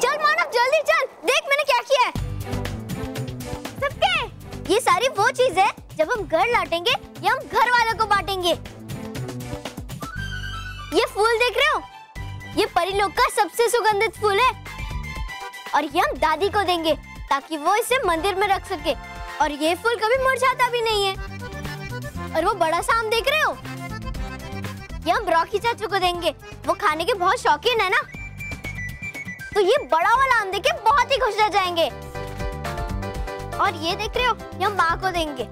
चल मानव जल्दी चल, देख मैंने क्या किया है। सबके ये सारी वो चीज है जब हम घर लौटेंगे या हम घर वालों को बांटेंगे। ये फूल देख रहे हो, ये परी लोग का सबसे सुगंधित फूल है और ये हम दादी को देंगे ताकि वो इसे मंदिर में रख सके। और ये फूल कभी मुरझाता भी नहीं है। और वो बड़ा सा आम देख रहे हो, ये हम रॉकी चाचू को देंगे, वो खाने के बहुत शौकीन है ना, तो ये बड़ा वाला आम देख के बहुत ही खुश रह जाएंगे। और ये देख रहे हो, ये हम माँ को देंगे।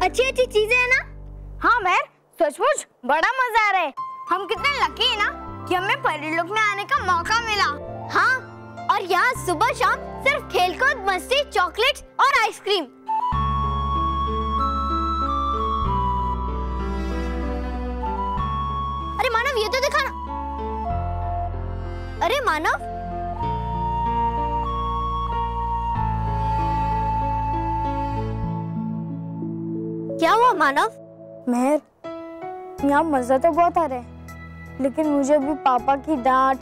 अच्छी अच्छी चीजें है ना? हाँ महर, सचमुच बड़ा मजा आ रहा है। हम कितने लकी है ना कि हमें परिलोक में आने का मौका मिला। हाँ, और यहाँ सुबह शाम सिर्फ खेलकूद, मस्ती, चॉकलेट्स और आइसक्रीम। अरे मानव ये तो दिखा ना। अरे मानव, क्या हुआ मानव? महर, यहाँ मजा तो बहुत आ रहा है, लेकिन मुझे भी पापा की डांट,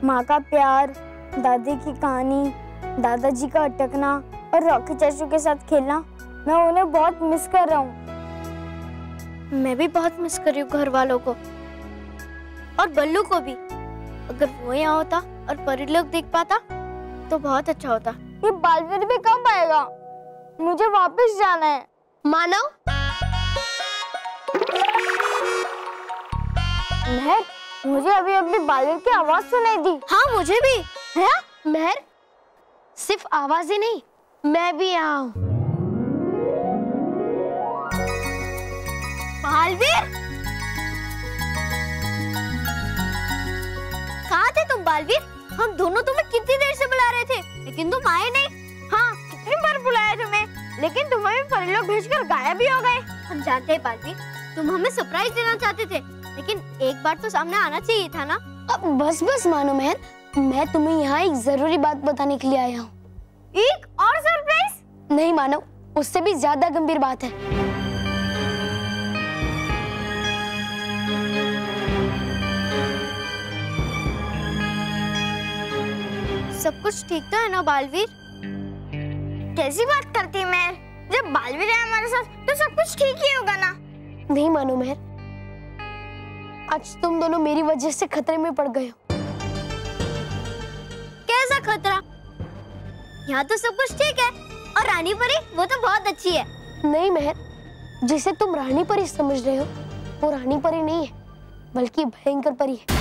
माँ का प्यार, दादी की कहानी, दादाजी का अटकना और रॉकी चाचू के साथ खेलना, मैं उन्हें बहुत मिस कर रहा हूँ। मैं भी बहुत मिस कर रही हूँ घर वालों को और बल्लू को भी। अगर वो यहाँ होता और परिलोक देख पाता तो बहुत अच्छा होता। ये बालवीर भी कब आएगा? मुझे वापस जाना है। मानव, महर, मुझे अभी अभी बालवीर की आवाज सुनाई दी। हाँ मुझे भी। है? महर, सिर्फ आवाज ही नहीं, मैं भी यहाँ हूँ। बालवीर, कहाँ थे तुम बालवीर? हम दोनों तुम्हें कितनी देर से बुला रहे थे, लेकिन तुम आए नहीं। हाँ, कितनी बार बुलाया तुम्हें, लेकिन तुम हमें परिलोक भेजकर गायब भी हो गए। हम जानते हैं बालवीर, तुम हमें सरप्राइज देना चाहते थे, लेकिन एक बार तो सामने आना चाहिए था ना। अब बस बस मानो महर, मैं तुम्हें यहाँ एक जरूरी बात बताने के लिए आया हूँ। एक और सरप्राइज? नहीं मानो, उससे भी ज्यादा गंभीर बात है। सब कुछ ठीक तो है ना बालवीर? कैसी बात करती मैं? जब बालवीर है हमारे साथ तो सब कुछ ठीक ही होगा ना। नहीं मानो महर, आज तुम दोनों मेरी वजह से खतरे में पड़ गए हो। कैसा खतरा? यहाँ तो सब कुछ ठीक है और रानी परी वो तो बहुत अच्छी है। नहीं महर, जिसे तुम रानी परी समझ रहे हो वो रानी परी नहीं है, बल्कि भयंकर परी है,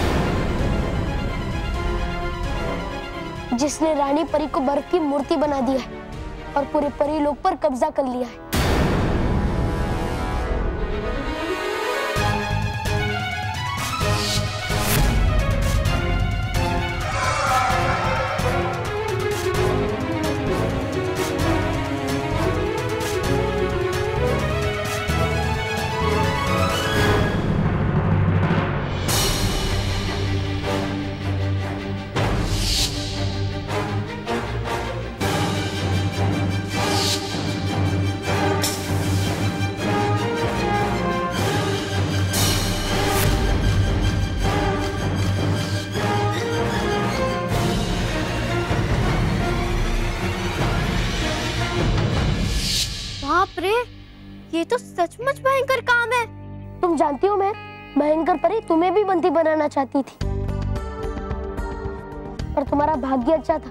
जिसने रानी परी को बर्फ की मूर्ति बना दिया है और पूरे परी लोक पर कब्जा कर लिया है। बाप रे, ये तो सचमुच भयंकर काम है। तुम जानती हो मैं, भयंकर परी तुम्हें भी बंदी बनाना चाहती थी, पर तुम्हारा भाग्य अच्छा था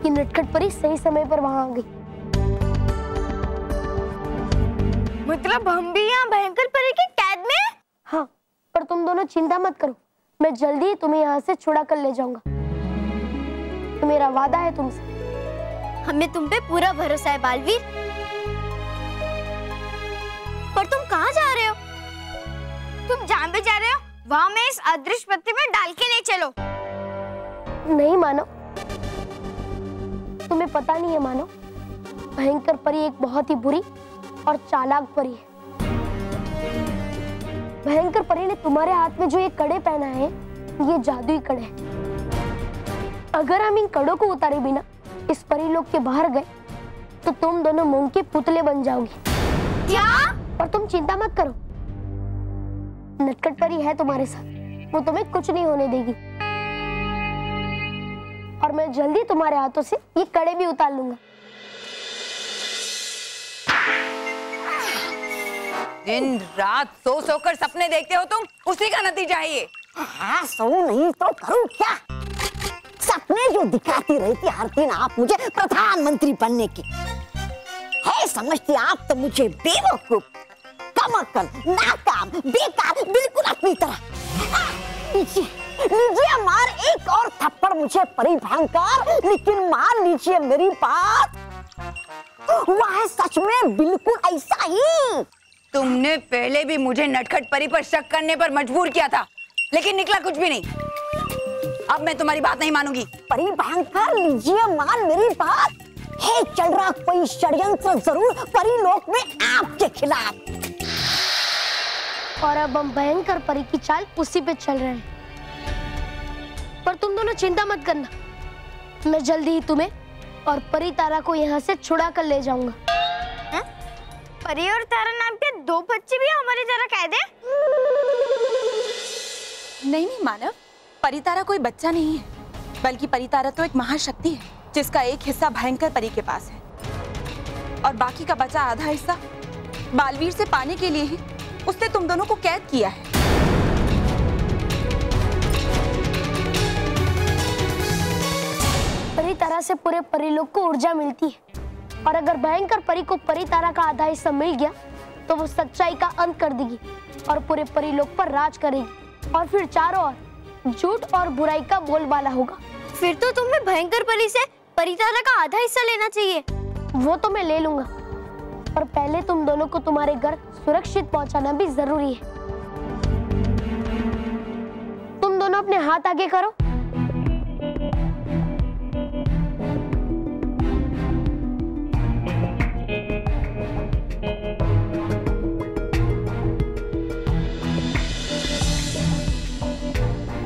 कि नटखट परी सही समय पर वहां आ गई। मतलब हम भी यहाँ भयंकर परी की कैद में? हाँ, पर तुम दोनों चिंता मत करो, मैं जल्दी ही तुम्हें यहाँ से छुड़ा कर ले जाऊंगा। तो मेरा वादा है तुमसे। हमें तुम पे पूरा भरोसा है बालवीर। पर तुम कहाँ जा रहे हो? तुम जहाँ भी जा रहे हो वहाँ में इस अदृश्य पत्ती में डाल के ले चलो। नहीं मानो, तुम्हें पता नहीं है मानो, भयंकर परी एक बहुत ही बुरी और चालाक परी है। भयंकर परी ने तुम्हारे हाथ में जो ये कड़े पहना है, ये जादुई कड़े हैं। अगर हम इन कड़ों को उतारे बिना इस परी लोक के बाहर गए तो तुम दोनों मूंग के पुतले बन जाओगी। क्या? और तुम चिंता मत करो, नटखट परी है तुम्हारे साथ, वो तुम्हें कुछ नहीं होने देगी। और मैं जल्दी तुम्हारे हाथों से ये कड़े भी उतार लूंगा। दिन रात सो सोकर सपने देखते हो तुम, उसी का नतीजा है ये। हाँ, सो नहीं तो करूं क्या? सपने जो दिखाती रहती हर दिन आप मुझे प्रधानमंत्री बनने की, है समझती आप तो मुझे बेवकूफ, कमअक्ल, नाकाम, बेकार, बिल्कुल अपनी तरह। लीजिए मार एक और थप्पड़ मुझे परी भयंकर, लेकिन मान लीजिए मेरी बात, वह है सच में बिल्कुल ऐसा ही। तुमने पहले भी मुझे नटखट परी पर शक करने पर मजबूर किया था, लेकिन निकला कुछ भी नहीं। अब मैं तुम्हारी बात नहीं मानूंगी। परी भयंकर, लीजिए मान मेरी बात, है चल रहा कोई षड्यंत्र जरूर परी लोक में आपके खिलाफ। और अब हम भयंकर परी की चाल उसी पे चल रहे हैं। पर तुम दोनों चिंता मत करना, मैं जल्दी ही तुम्हें और परी तारा को यहाँ से छुड़ा कर ले जाऊंगा। परी और तारा नाम के दो बच्चे भी हमारी तरह कैद हैं? नहीं मानव, परितारा कोई बच्चा नहीं है, बल्कि परितारा तो एक महाशक्ति है जिसका एक हिस्सा भयंकर परी के पास है और बाकी का बचा आधा हिस्सा बालवीर से पाने के लिए ही उसने तुम दोनों को कैद किया है। परितारा से पूरे परिलोक को ऊर्जा मिलती है, और अगर भयंकर परी को परितारा का आधा हिस्सा मिल गया तो वो सच्चाई का अंत कर देगी और पूरे परिलोक पर राज करेगी, और फिर चारों ओर झूठ और बुराई का बोलबाला होगा। फिर तो तुम्हें भयंकर परी से परितारा का आधा हिस्सा लेना चाहिए। वो तो मैं ले लूंगा, पर पहले तुम दोनों को तुम्हारे घर सुरक्षित पहुंचाना भी जरूरी है। तुम दोनों अपने हाथ आगे करो।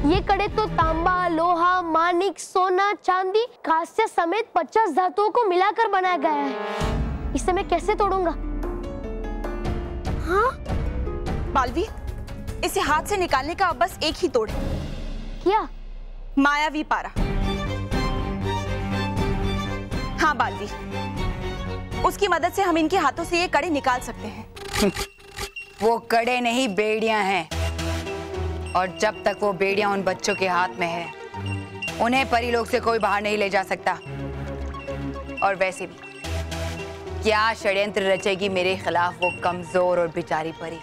ये कड़े तो तांबा, लोहा, मानिक, सोना, चांदी, कांस्य समेत 50 धातुओं को मिलाकर बनाया गया है। इसे मैं कैसे तोड़ूंगा? हाँ बालवीर, इसे हाथ से निकालने का अब बस एक ही तोड़ है। क्या? मायावी पारा। हाँ बालवीर, उसकी मदद से हम इनके हाथों से ये कड़े निकाल सकते हैं। वो कड़े नहीं, बेड़ियां हैं, और जब तक वो बेड़ियां उन बच्चों के हाथ में है, उन्हें परीलोक से कोई बाहर नहीं ले जा सकता। और वैसे भी क्या षड्यंत्र रचेगी मेरे खिलाफ वो कमजोर और बेचारी परी?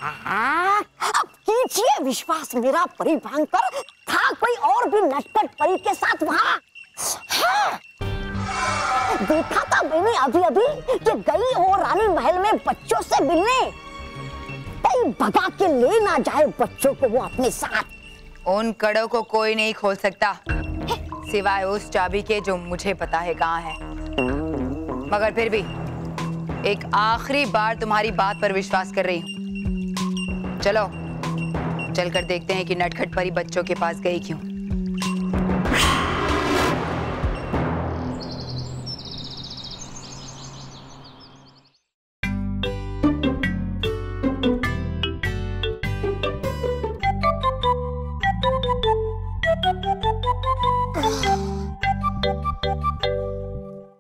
अब कीजिए विश्वास मेरा परी भयंकर, था कोई और भी नटखट परी के साथ वहाँ? हाँ। देखा था मैंने अभी अभी कि गई हो रानी महल में बच्चों से मिलने, कहीं भगा के ले ना जाए बच्चों को वो अपने साथ। उन कड़ों को कोई नहीं खोल सकता सिवाय उस चाबी के जो मुझे पता है कहाँ है। मगर फिर भी एक आखिरी बार तुम्हारी बात पर विश्वास कर रही हूँ। चलो चलकर देखते हैं कि नटखट परी बच्चों के पास गई क्यों।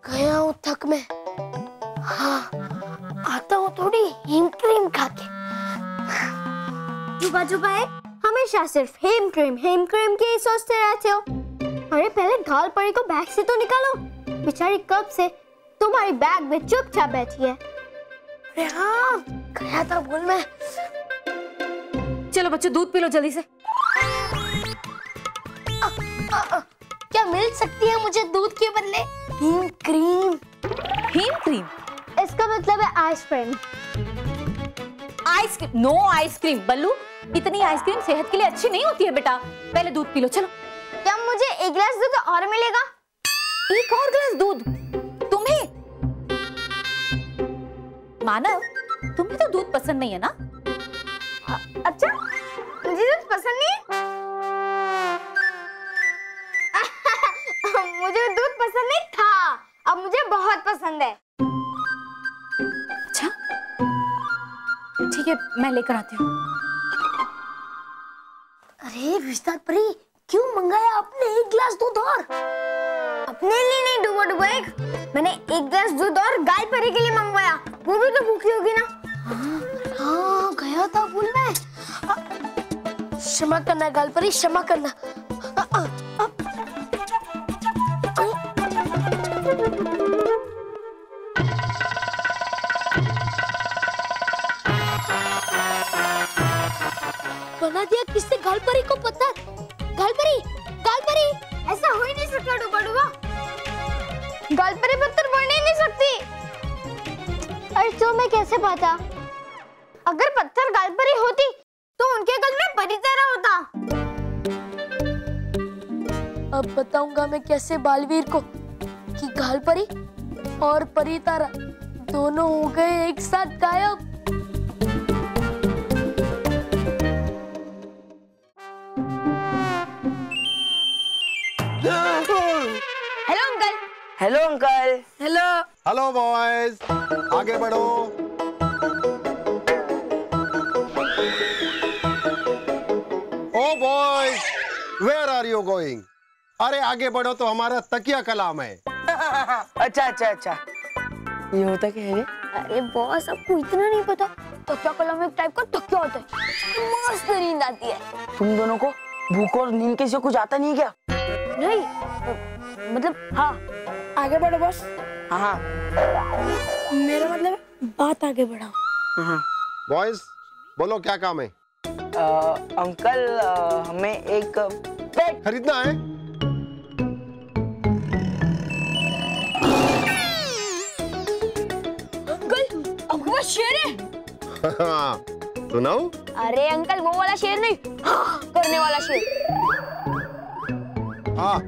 गया हूँ थक में। हाँ, आता हूँ थोड़ी हिम क्रीम खा के। बाजू भाई हमेशा सिर्फ हेम क्रीम की ही सोचते रहते हो। अरे पहले घाल परी को बैग से तो निकालो, बेचारी कब से तुम्हारी बैग में चुपचाप बैठी है। अरे हाँ, गया था भूल में। चलो बच्चों दूध पी लो जल्दी से। क्या मिल सकती है मुझे दूध के बदले? हेम क्रीम। हेम क्रीम? इसका मतलब है आइसक्रीम। आइसक्रीम? नो आइसक्रीम बल्लू, इतनी आइसक्रीम सेहत के लिए अच्छी नहीं होती है बेटा। पहले दूध पी लो चलो। क्या मुझे एक गिलास दूध और मिलेगा? एक और गिलास दूध तुम्हें? मानव, तुम्हें तो दूध पसंद नहीं है ना? अच्छा, मुझे दूध पसंद नहीं है? मुझे दूध पसंद नहीं था, अब मुझे बहुत पसंद है। अच्छा, ठीक है मैं लेकर आती हूँ। अरे विस्तार परी, क्यों मंगाया आपने एक गिलास दूध और? अपने लिए नहीं डुबो डुबो एक, मैंने एक गिलास दूध और गाय परी के लिए मंगवाया। वो भी तो भूखी होगी ना। हाँ गया था भूल में। क्षमा करना गाल परी, क्षमा करना। बना दिया किससे गाल परी को पत्थर? गाल परी, ऐसा हो ही नहीं सकता डुबा डुबा। गाल परी पत्थर बढ़ नहीं सकती। अरे तो मैं कैसे पता? अगर पत्थर गाल परी होती तो उनके गल में परी तरह होता। अब बताऊंगा मैं कैसे बालवीर को कि गाल परी और परी तारा दोनों हो गए एक साथ गायब। Hello uncle. Hello uncle. Hello. Hello boys, आगे बढ़ो। ओ boys, where are you going? अरे आगे बढ़ो तो हमारा तकिया कलाम है। अच्छा अच्छा अच्छा, ये होता क्या है? अरे बॉस, आपको इतना नहीं पता? तकिया कलम एक टाइप का तकिया होता है, मस्त नींद आती है। तुम दोनों को भूख और नींद के से कुछ आता नहीं क्या? नहीं, मतलब हाँ। आगे बढ़ो बॉस। हाँ मेरा मतलब बात आगे बढ़ाओ। बॉयज बोलो क्या काम है? अंकल, हमें एक पेट खरीदना है। अंकल, आपके पास शेर है? सुनाओ। अरे अंकल, वो वाला शेर नहीं, हाँ, करने वाला शेर। हाँ।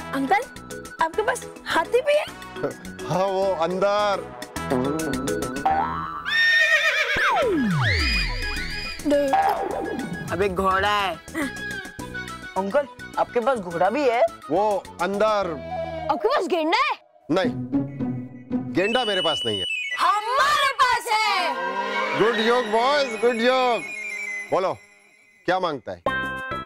अंकल, आपके पास हाथी भी है? हाँ वो अंदर। अब एक घोड़ा है। अंकल, आपके पास घोड़ा भी है? वो अंदर। आपके पास गेंडा है? नहीं, गेंडा मेरे पास नहीं है। हमारे पास है। Good joke boys, good joke. बोलो क्या मांगता है?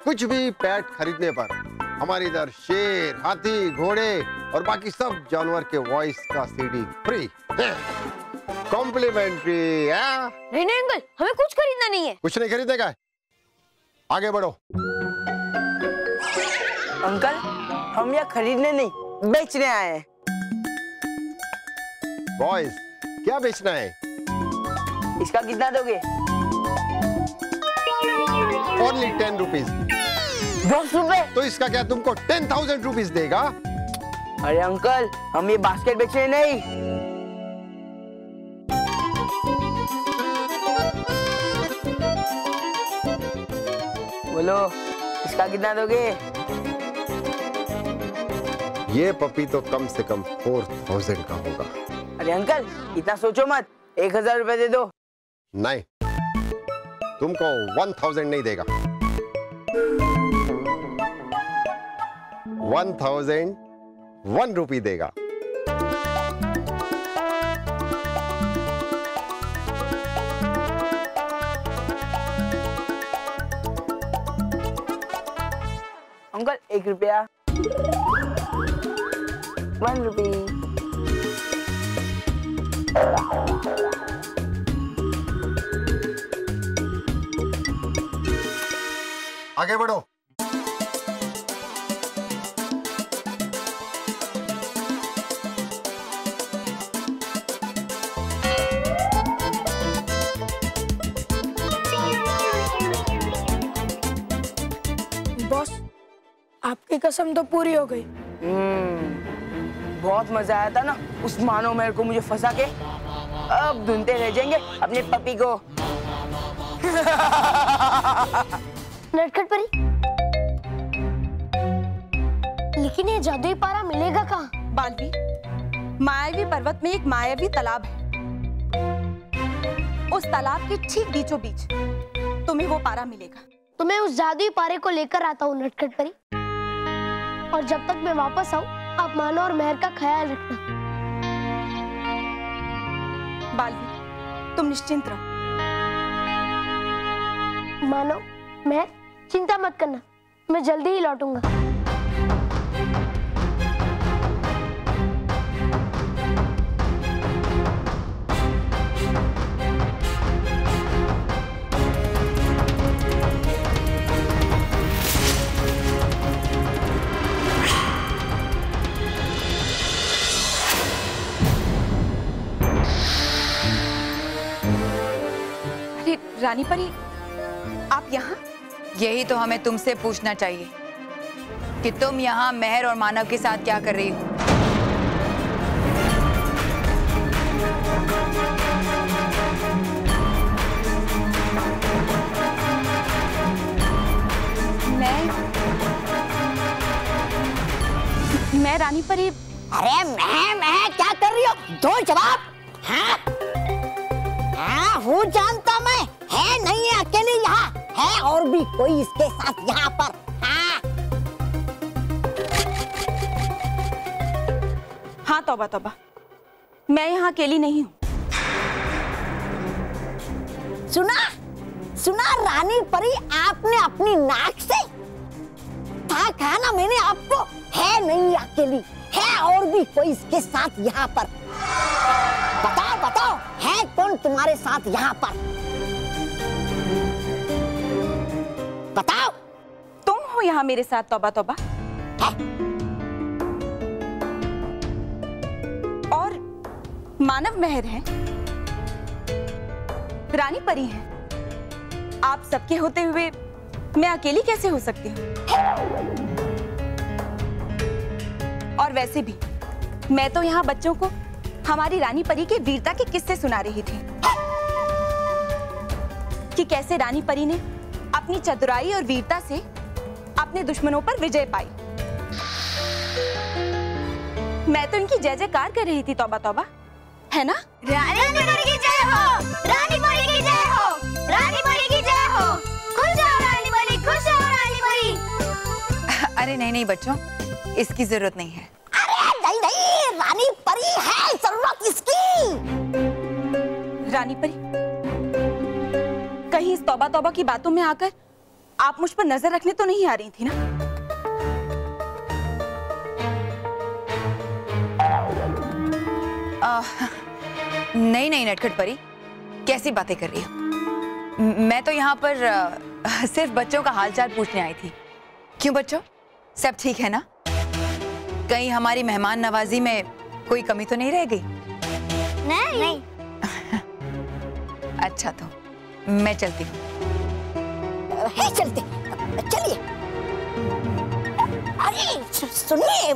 कुछ भी पेट खरीदने पर हमारे इधर शेर, हाथी, घोड़े और बाकी सब जानवर के वॉइस का सीडी फ्री, कॉम्प्लीमेंट्री। नहीं नहीं अंकल, हमें कुछ खरीदना नहीं है। कुछ नहीं खरीदेगा? आगे बढ़ो। अंकल, हम यहाँ खरीदने नहीं, बेचने आए हैं। बॉयज क्या बेचना है? इसका कितना दोगे? Only 10 rupees. 10 रुपए? तो इसका क्या तुमको 10,000 रुपीज देगा? अरे अंकल, हम ये बास्केट बेचने नहीं। बोलो इसका कितना दोगे? ये पपी तो कम से कम 4,000 का होगा। अरे अंकल, इतना सोचो मत, 1,000 रुपए दे दो। नहीं, तुमको 1,000 नहीं देगा। 1,001 रुपी देगा। अंकल 1 रुपया। 1 रुपी। आगे बढ़ो। बॉस, आपकी कसम तो पूरी हो गई। बहुत मजा आया था ना उस मानव मेहर को मुझे फंसा के। अब ढूंढते रह जाएंगे अपने पपी को। नटखट परी, लेकिन ये जादुई पारा मिलेगा कहाँ? बालवी, मायावी पर्वत में एक मायावी तालाब है। उस तालाब के ठीक बीचों बीच तुम्हें वो पारा मिलेगा। तो मैं उस जादुई पारे को लेकर आता हूँ नटखट परी, और जब तक मैं वापस आऊँ आप मानो और मेहर का ख्याल रखना। बालवी, तुम निश्चिंत रहो। मानो, मेहर, चिंता मत करना, मैं जल्दी ही लौटूंगा। रानी परी, आप यहाँ? यही तो हमें तुमसे पूछना चाहिए कि तुम यहाँ मेहर और मानव के साथ क्या कर रही हो। मैं रानी परी। अरे मैं क्या कर रही हो? दो जवाब। हाँ हूँ जानता मैं, है नहीं है अकेले यहाँ, है और भी कोई इसके साथ यहाँ पर। हाँ तौबा तौबा, मैं यहाँ अकेली नहीं हूँ। सुना रानी परी, आपने अपनी नाक से कहा ना मैंने आपको, है नहीं अकेली, है और भी कोई इसके साथ यहाँ पर। बताओ है कौन तुम्हारे साथ यहाँ पर? बताओ। तुम हो यहाँ मेरे साथ तौबा तौबा। और मानव मेहर है, रानी परी है। आप सबके होते हुए मैं अकेली कैसे हो सकती हूँ? और वैसे भी मैं तो यहाँ बच्चों को हमारी रानी परी के वीरता के किस्से सुना रही थी कि कैसे रानी परी ने अपनी चतुराई और वीरता से अपने दुश्मनों पर विजय पाई। मैं तो इनकी जय जयकार कर रही थी तौबा तौबा, है ना? रानी परी की जय हो, रानी परी की जय हो, रानी परी की जय हो। खुश हो रानी परी, खुश हो रानी परी। अरे नहीं बच्चों, इसकी जरूरत नहीं है। अरे नहीं, रानी परी है जरूरत इसकी। रानी परी, कहीं इस तौबा तौबा की बातों में आकर आप मुझ पर नजर रखने तो नहीं आ रही थी ना? नहीं नटखट परी, कैसी बातें कर रही हो? मैं तो यहाँ पर सिर्फ बच्चों का हालचाल पूछने आई थी। क्यों बच्चों, सब ठीक है ना? कहीं हमारी मेहमान नवाजी में कोई कमी तो नहीं रह गई? नहीं। अच्छा तो मैं चलती हूँ। चलिए। अरे सुनिए,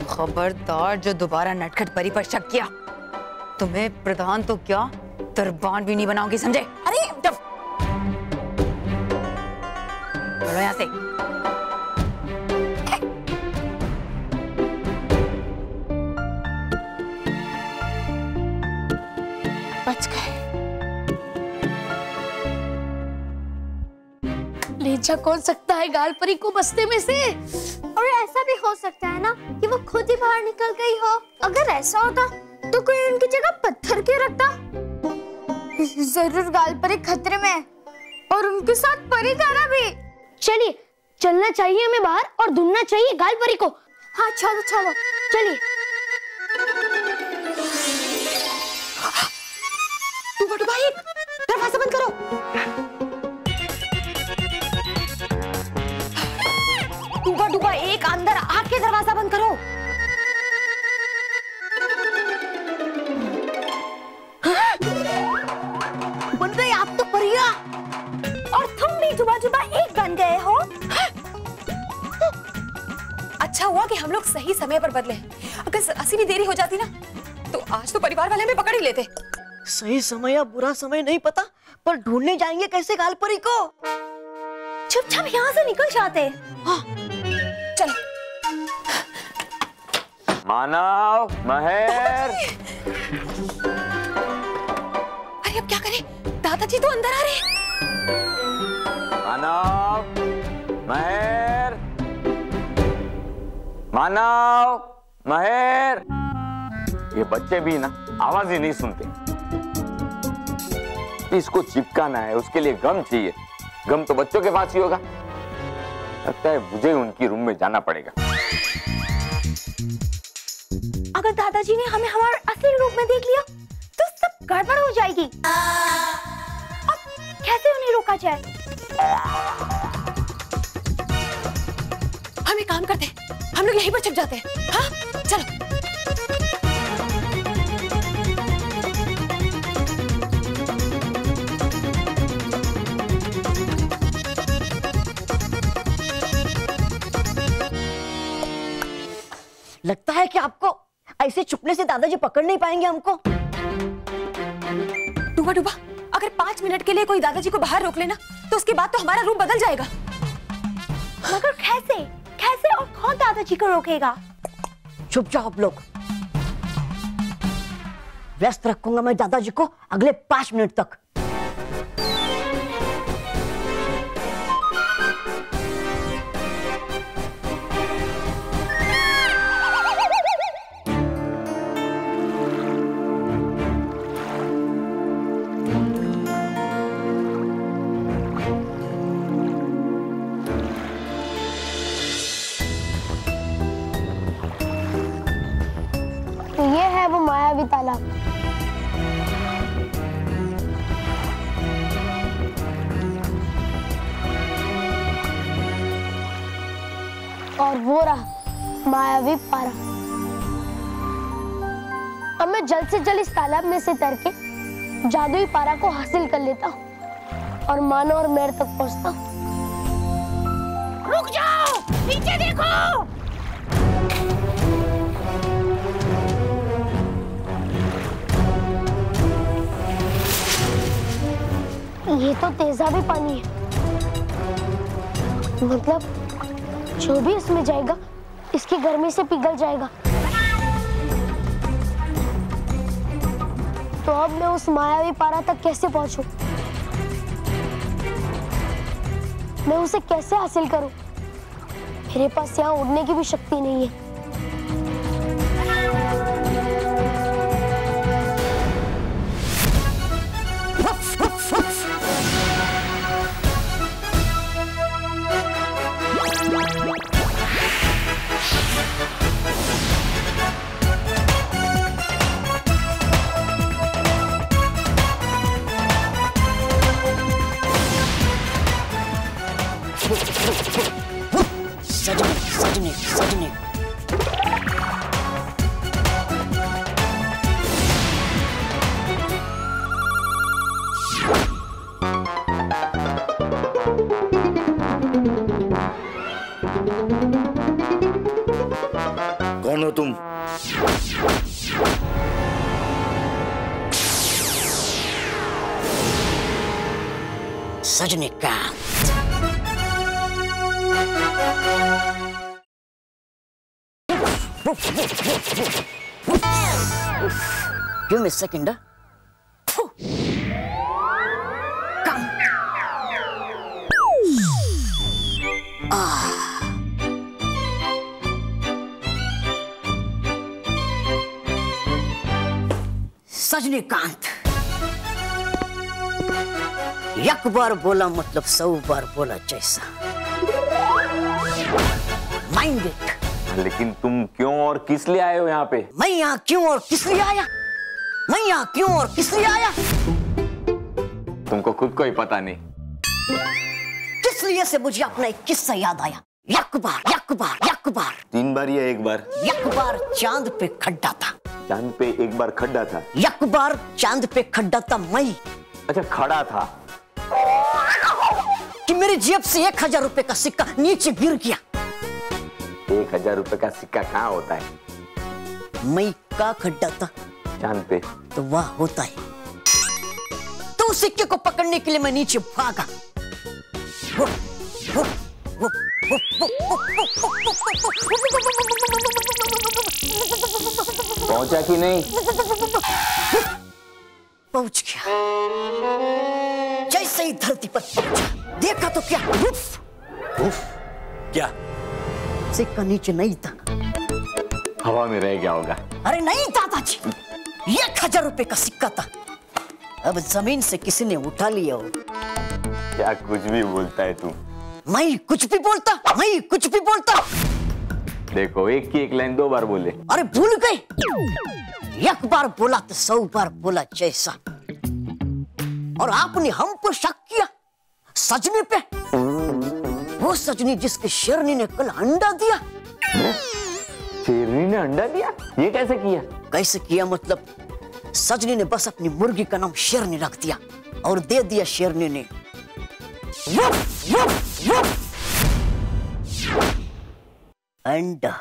खबरदार जो दोबारा नटखट परी पर शक किया, तुम्हें प्रधान तो क्या दरबान भी नहीं बनाऊंगी, समझे? अरे चलो यहाँ से। बच गए। ले जा कौन सकता है गालपरी को बस्ते में से? और ऐसा भी हो सकता है ना कि वो खुद ही बाहर निकल गई हो। अगर ऐसा होता तो कोई उनकी जगह पत्थर क्यों रखता? जरूर गालपरी खतरे में है और उनके साथ परितारा भी। चलिए, चलना चाहिए हमें बाहर और ढूंढना चाहिए गालपरी को। हाँ चलो चलिए। तू बटुभाई, दरवाजा बंद करो। डूबा डूबा एक अंदर आके दरवाजा बंद करो। बन गए आप तो परिया। और तुम भी डूबा डूबा एक बन गए हो। अच्छा हुआ कि हम लोग सही समय पर बदले। अगर जरा सी भी देरी हो जाती ना तो आज तो परिवार वाले हमें पकड़ ही लेते। सही समय या बुरा समय नहीं पता, पर ढूंढने जाएंगे कैसे गालपरी को। चुपचाप यहाँ से निकल जाते। हाँ। चलो। मानव, महेर। अरे अब क्या करें? दादाजी तो अंदर आ रहे हैं। मानव, महेर, मानव, महेर। ये बच्चे भी ना आवाज ही नहीं सुनते। इसको चिपकाना है, उसके लिए गम चाहिए। गम तो बच्चों के पास ही होगा। लगता है मुझे उनकी रूम में जाना पड़ेगा। अगर दादाजी ने हमें हमारे असली रूप में देख लिया तो सब गड़बड़ हो जाएगी। अब कैसे उन्हें रोका जाए? हम एक काम करते हैं, हम लोग यहीं पर छिप जाते हैं। हाँ, चलो। लगता है कि आपको ऐसे छुपने से दादाजी पकड़ नहीं पाएंगे हमको। डूबा डूबा, अगर 5 मिनट के लिए कोई दादाजी को बाहर रोक लेना तो उसके बाद तो हमारा रूप बदल जाएगा। मगर कैसे? कैसे और कौन दादाजी को रोकेगा? चुप जाओ आप लोग। व्यस्त रखूंगा मैं दादाजी को अगले 5 मिनट तक। ये है वो मायावी तालाब। और वो रहा मायावी पारा। अब मैं जल्द से जल्द इस तालाब में से तैर के जादुई पारा को हासिल कर लेता हूँ और मानो और मेर तक पहुँचता हूँ। रुक जाओ, नीचे देखो। ये तो तेजाबी पानी है, मतलब जो भी इसमें जाएगा इसकी गर्मी से पिघल जाएगा। तो अब मैं उस मायावी पारा तक कैसे पहुंचूं? मैं उसे कैसे हासिल करूं? मेरे पास यहाँ उड़ने की भी शक्ति नहीं है। सजनी, सजनी। कौन हो तुम? सजनी का Give me a second. Come. सजनीकांत, एक बार बोला मतलब 100 बार बोला जैसा। Mind it. लेकिन तुम क्यों और किस लिए आए हो यहाँ पे? मैं यहाँ क्यों और किस लिए आया? मैं यहाँ क्यों और किस लिए आया? तुमको खुद को ही पता नहीं। किस लिए से मुझे अपना एक किस्सा याद आया। एक बार 3 बार या 1 बार? एक बार चांद पे खड्डा था। चांद पे 1 बार खड्डा था? एक बार चांद पे खड्डा था मई। अच्छा, खड़ा था कि मेरी जेब से 1000 रुपए का सिक्का नीचे गिर गया। 1000 रुपए का सिक्का कहाँ होता है? मई का खड्डा था चांद पे, तो वह होता है। तो उस सिक्के को पकड़ने के लिए मैं नीचे भागा। पहुंचा कि नहीं? पहुंच गया। जैसे ही धरती पर पहुंचा, देखा तो क्या, उफ! क्या? सिक्का नीचे नहीं था, हवा में रह गया होगा। अरे नहीं दादाजी, 1000 रुपए का सिक्का था। अब जमीन से किसी ने उठा लिया हो। क्या कुछ भी बोलता है तू? मैं कुछ भी बोलता। देखो, एक की एक लाइन 2 बार बोले। अरे भूल गए। एक बार बोला तो 100 बार बोला जैसा। और आपने हम पर शक किया सजनी पे। वो सजनी जिसके शेरनी ने कल अंडा दिया। शेरनी ने अंडा दिया? ये कैसे किया? कैसे किया मतलब, सजनी ने बस अपनी मुर्गी का नाम शेरनी रख दिया और दे दिया शेरनी ने अंडा।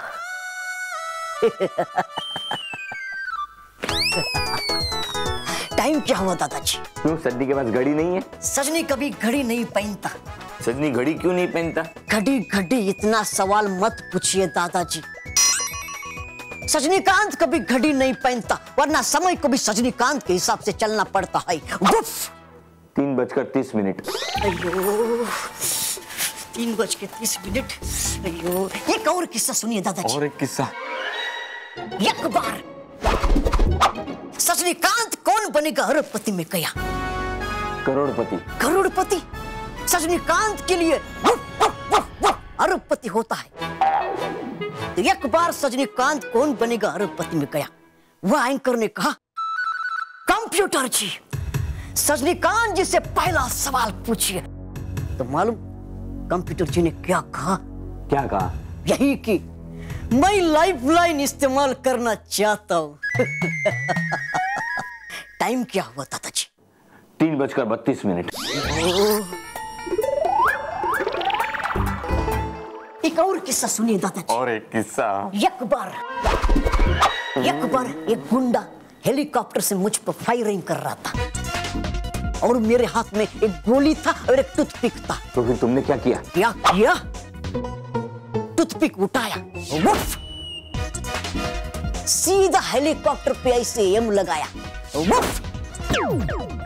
टाइम क्या हुआ दादाजी? क्यों, सजनी के पास घड़ी नहीं है? सजनी कभी घड़ी नहीं पहनता। सजनी घड़ी क्यों नहीं पहनता? घड़ी इतना सवाल मत पूछिए दादाजी। सजनीकांत कभी घड़ी नहीं पहनता, वरना समय को भी सजनीकांत के हिसाब से चलना पड़ता है। 3:30। अयो, 3:30। अयो, एक और किस्सा सुनिए दादाजी। और एक किस्सा? एक बार सजनीकांत कौन बनेगा अरबपति में गया। करोड़पति। सजनीकांत के लिए अरबपति होता है। तो एक बार सजनीकांत कौन बनेगा अरबपति में गया। वह एंकर ने कहा, कंप्यूटर जी, सजनीकांत जी से पहला सवाल पूछिए। तो मालूम कंप्यूटर जी ने क्या कहा? यही कि मैं लाइफलाइन इस्तेमाल करना चाहता हूँ। टाइम क्या हुआ दादाजी? 3:32। एक और किस्सा सुनिए दादाजी। और एक किस्सा? एक बार एक गुंडा हेलीकॉप्टर से मुझ पर फायरिंग कर रहा था और मेरे हाथ में एक गोली था और एक टूथपिक था। तो फिर तुमने क्या किया? टूथपिक उठाया, सीधा हेलीकॉप्टर पे ऐसे एम लगाया,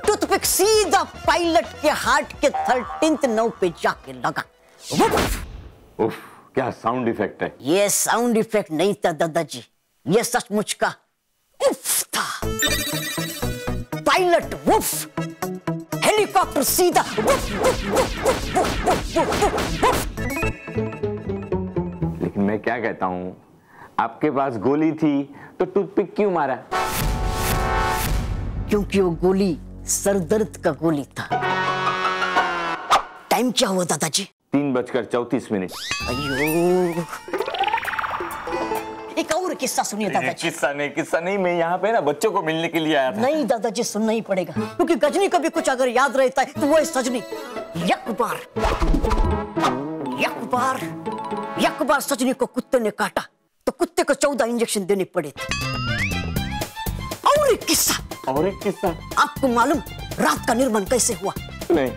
टूथपिक सीधा पायलट के हार्ट के 13th नर्व पे जाके लगा। उफ, क्या साउंड इफेक्ट है? ये साउंड इफेक्ट नहीं था दादाजी, ये सचमुच का उफ था। पायलट उफ, हेलीकॉप्टर सीधा उफ। लेकिन मैं क्या कहता हूँ, आपके पास गोली थी तो टूथपिक क्यों मारा? क्योंकि वो गोली सरदर्द का गोली था। टाइम क्या हुआ दादाजी? 3:34। अयो, एक और किस्सा सुनिए दादाजी। किस्सा नहीं, मैं यहाँ पे ना बच्चों को मिलने के लिए आया था। नहीं दादाजी, सुनना ही पड़ेगा, क्योंकि गजनी का भी कुछ अगर याद रहता है तो वो है सजनी। एक बार सजनी को कुत्ते ने काटा तो कुत्ते को 14 इंजेक्शन देने पड़े थे। और एक किस्सा आपको मालूम रात का निर्माण कैसे हुआ? नहीं।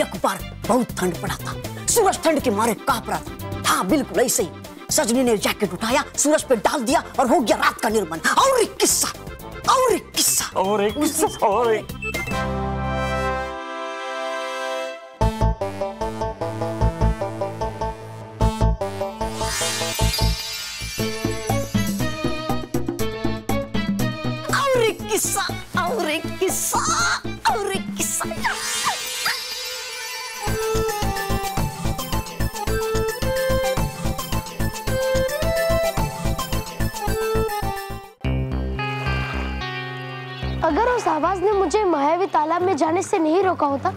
एक बार बहुत ठंड पड़ा था, सूरज ठंड के मारे कांप रहा था। हाँ बिल्कुल ऐसे ही। सजनी ने जैकेट उठाया, सूरज पे डाल दिया और हो गया रात का निर्माण। और एक किस्सा। अगर वो उस आवाज ने मुझे मायावी तालाब में जाने से नहीं रोका होता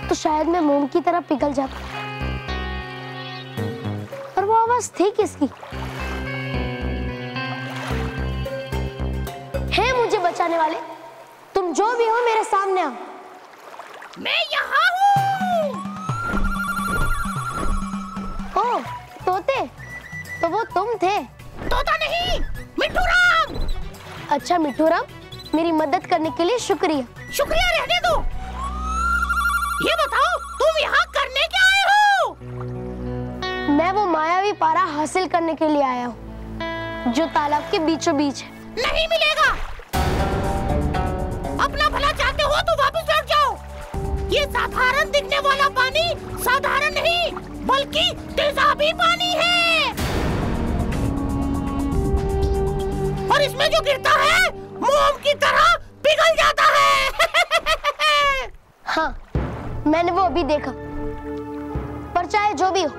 तो शायद मैं मोम की तरह पिघल जाता। पर वो आवाज थी किसकी? हे मुझे बचाने वाले, तुम जो भी हो मेरे सामने आओ। मैं यहाँ हूँ। ओ तोते, तो वो तुम थे? तोता नहीं, मिट्टू राम। अच्छा मिट्टू राम, मेरी मदद करने के लिए शुक्रिया। शुक्रिया रहने दो। ये बताओ तुम यहाँ करने क्या आए हो? मैं वो मायावी पारा हासिल करने के लिए आया हूँ जो तालाब के बीचों बीच है। नहीं मिलेगा। अपना भला चाहते हो तो वापस लौट जाओ। ये साधारण दिखने वाला पानी साधारण नहीं बल्कि तेजाबी पानी है और इसमें जो गिरता है मोम की तरह पिघल जाता है। हाँ, मैंने वो अभी देखा। पर चाहे जो भी हो,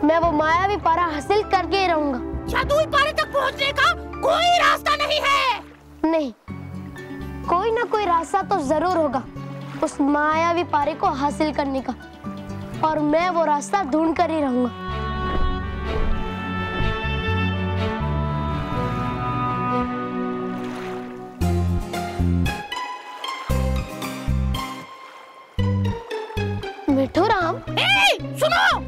मैं वो मायावी पारा हासिल करके ही रहूंगा। जादुई पारे तक पहुंचने का कोई रास्ता नहीं है। नहीं, कोई ना कोई रास्ता तो जरूर होगा उस मायावी पारे को हासिल करने का, और मैं वो रास्ता ढूंढ कर ही रहूंगा। मिट्टू राम, सुनो,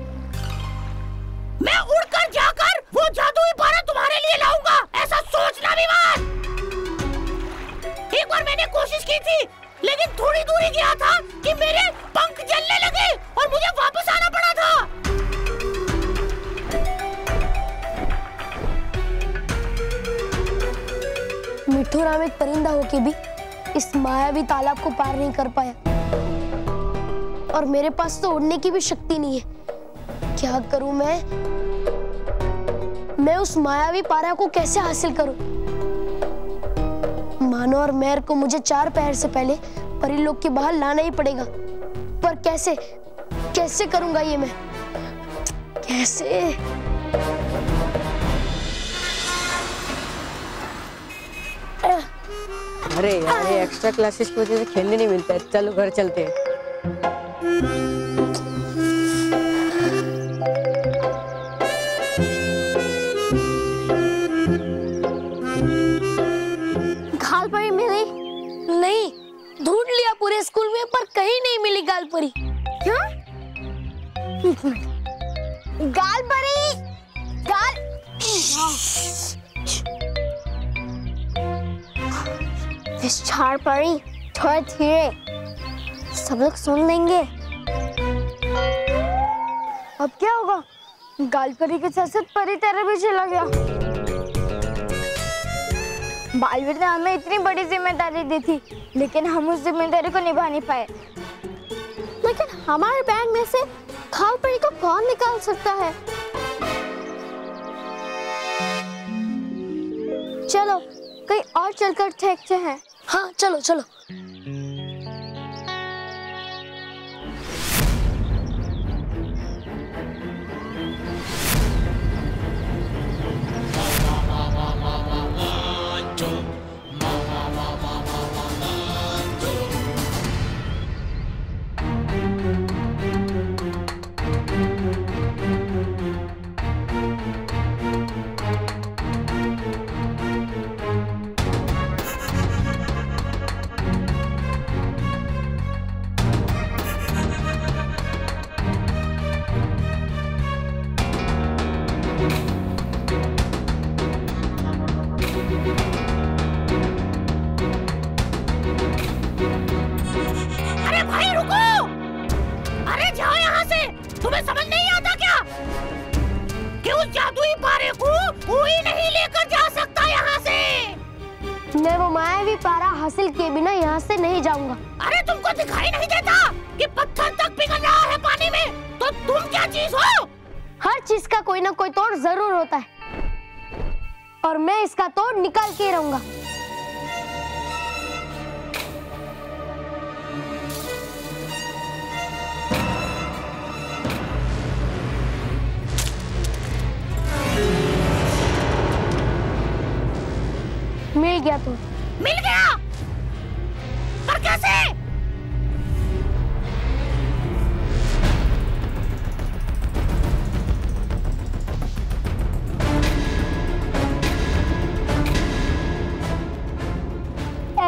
मैं उड़कर जाकर वो जादुई पारा तुम्हारे लिए लाऊंगा, ऐसा सोचना भी मत। एक बार मैंने कोशिश की थी लेकिन थोड़ी दूरी गया था कि मेरे पंख जलने लगे और मुझे वापस आना पड़ा था। मिट्टू राम एक परिंदा होके भी इस मायावी तालाब को पार नहीं कर पाया, और मेरे पास तो उड़ने की भी शक्ति नहीं है। क्या करूं मैं उस मायावी पारा को कैसे हासिल करूं? मानो और मेहर को मुझे 4 पहर से पहले परिलोक के बाहर लाना ही पड़ेगा। पर कैसे करूंगा ये मैं? कैसे? अरे यार, ये एक्स्ट्रा क्लासेस की वजह से खेलने नहीं मिलता है। चलो घर चलते हैं। गाल परी मिली? नहीं, ढूंढ लिया पूरे स्कूल में पर कहीं नहीं मिली गाल परी। क्या? गाल परी, गाल विस्तार परी, थोड़ा धीरे, सब लोग सुन लेंगे। अब क्या होगा? गाल परी के साथ साथ परी तेरा भी चला गया। बालवीर ने हमें इतनी बड़ी जिम्मेदारी दी थी लेकिन हम उस जिम्मेदारी को निभा नहीं पाए। लेकिन हमारे बैग में से गाल परी को कौन निकाल सकता है? चलो कहीं और चलकर देखते हैं। हाँ चलो चलो। तुम्हें समझ नहीं आता क्या कि उस जादुई पारे को कोई नहीं लेकर जा सकता यहाँ से। मैं वो मायावी पारा हासिल किए बिना यहाँ से नहीं जाऊंगा। अरे तुमको दिखाई नहीं देता कि पत्थर तक पिघल रहा है पानी में? तो तुम क्या चीज हो? हर चीज का कोई ना कोई तोड़ जरूर होता है और मैं इसका तोड़ निकाल के रहूंगा। मिल गया तो? मिल गया।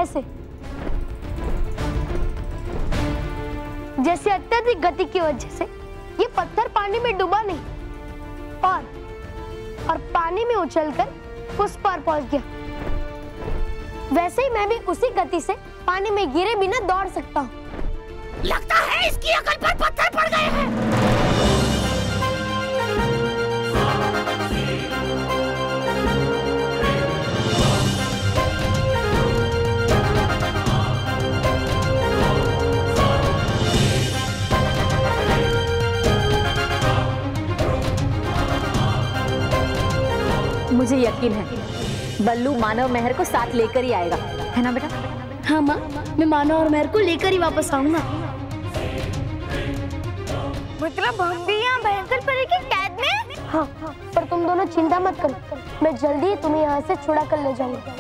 कैसे? जैसे अत्यधिक गति की वजह से ये पत्थर पानी में डूबा नहीं और पानी में उछलकर उस पार पहुंच गया, वैसे ही मैं भी उसी गति से पानी में गिरे बिना दौड़ सकता हूँ। लगता है इसकी अकल पर पत्थर पड़ गए हैं। मुझे यकीन है बल्लू मानव मेहर को साथ लेकर ही आएगा, है ना बेटा? हाँ माँ, मैं मानव और मेहर को लेकर ही वापस आऊंगा। मतलब हम भी यहाँ भयंकर परी की कैद में? हाँ, पर तुम दोनों चिंता मत करो, मैं जल्दी ही तुम्हें यहाँ से छुड़ा कर ले जाऊंगा।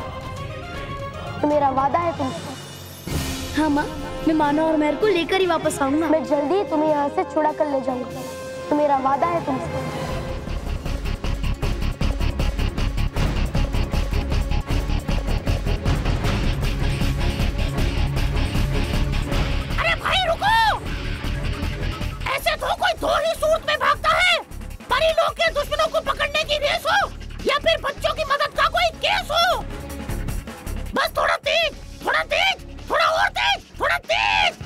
तो मेरा वादा है तुमसे। हाँ माँ, मैं मानव और मेहर को लेकर ही वापस आऊंगा। मैं जल्दी ही तुम्हें यहाँ से छुड़ा कर ले जाऊंगा। तो मेरा वादा है तुमसे। दो ही सूरत में भागता है, परी लोग के दुश्मनों को पकड़ने की रेस हो या फिर बच्चों की मदद का कोई केस हो। बस थोड़ा तेज, थोड़ा तेज, थोड़ा और तेज, थोड़ा तेज।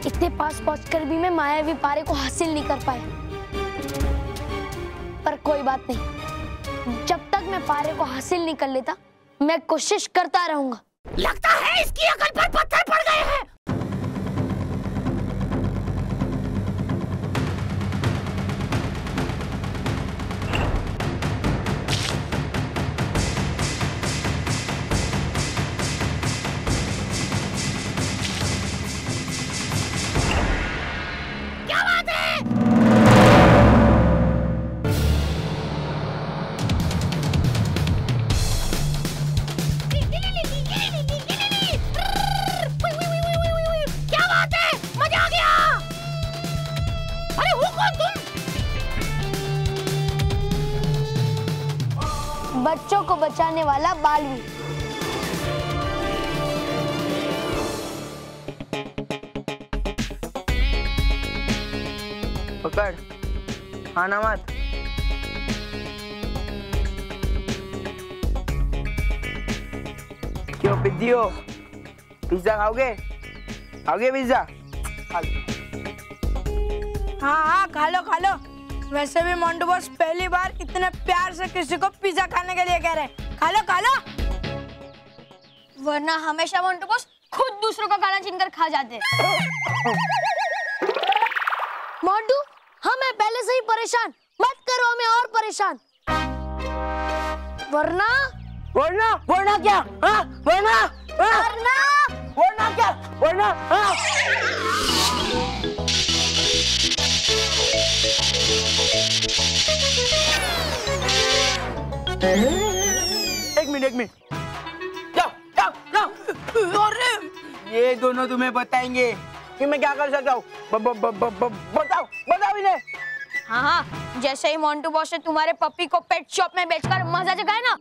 इतने पास पहुंचकर भी मैं मायावी पारे को हासिल नहीं कर पाया, पर कोई बात नहीं, जब तक मैं पारे को हासिल नहीं कर लेता मैं कोशिश करता रहूंगा। लगता है इसकी अकल पर पत्थर पड़ गए हैं। क्या बात है? क्या बात है? मजा आ गया। अरे वो कौन तुम? बच्चों को बचाने वाला बालवीर। पकड़, खाना मत। क्यों पिद्दियो, पिज्जा खाओगे? खाओगे पिज्जा? हाँ हाँ, खा लो खा लो। वैसे भी मोंटू बॉस पहली बार इतने प्यार से किसी को पिज्जा खाने के लिए कह रहे हैं। खा लो खा लो। वरना हमेशा मोंटू बॉस खुद दूसरों का खाना छीनकर खा जाते। मोंटू, हम हैं पहले से ही परेशान, मत करो हमें और परेशान। वरना वरना क्या? हाँ? वरना क्या? वरना हाँ? एक मिनट जाओ। ये दोनों तुम्हें बताएंगे कि मैं क्या कर सकता हूँ। बताओ इन्हें। हाँ, जैसे ही मोंटू बॉस ने तुम्हारे पप्पी को पेट शॉप में बेचकर मजा जगाया ना,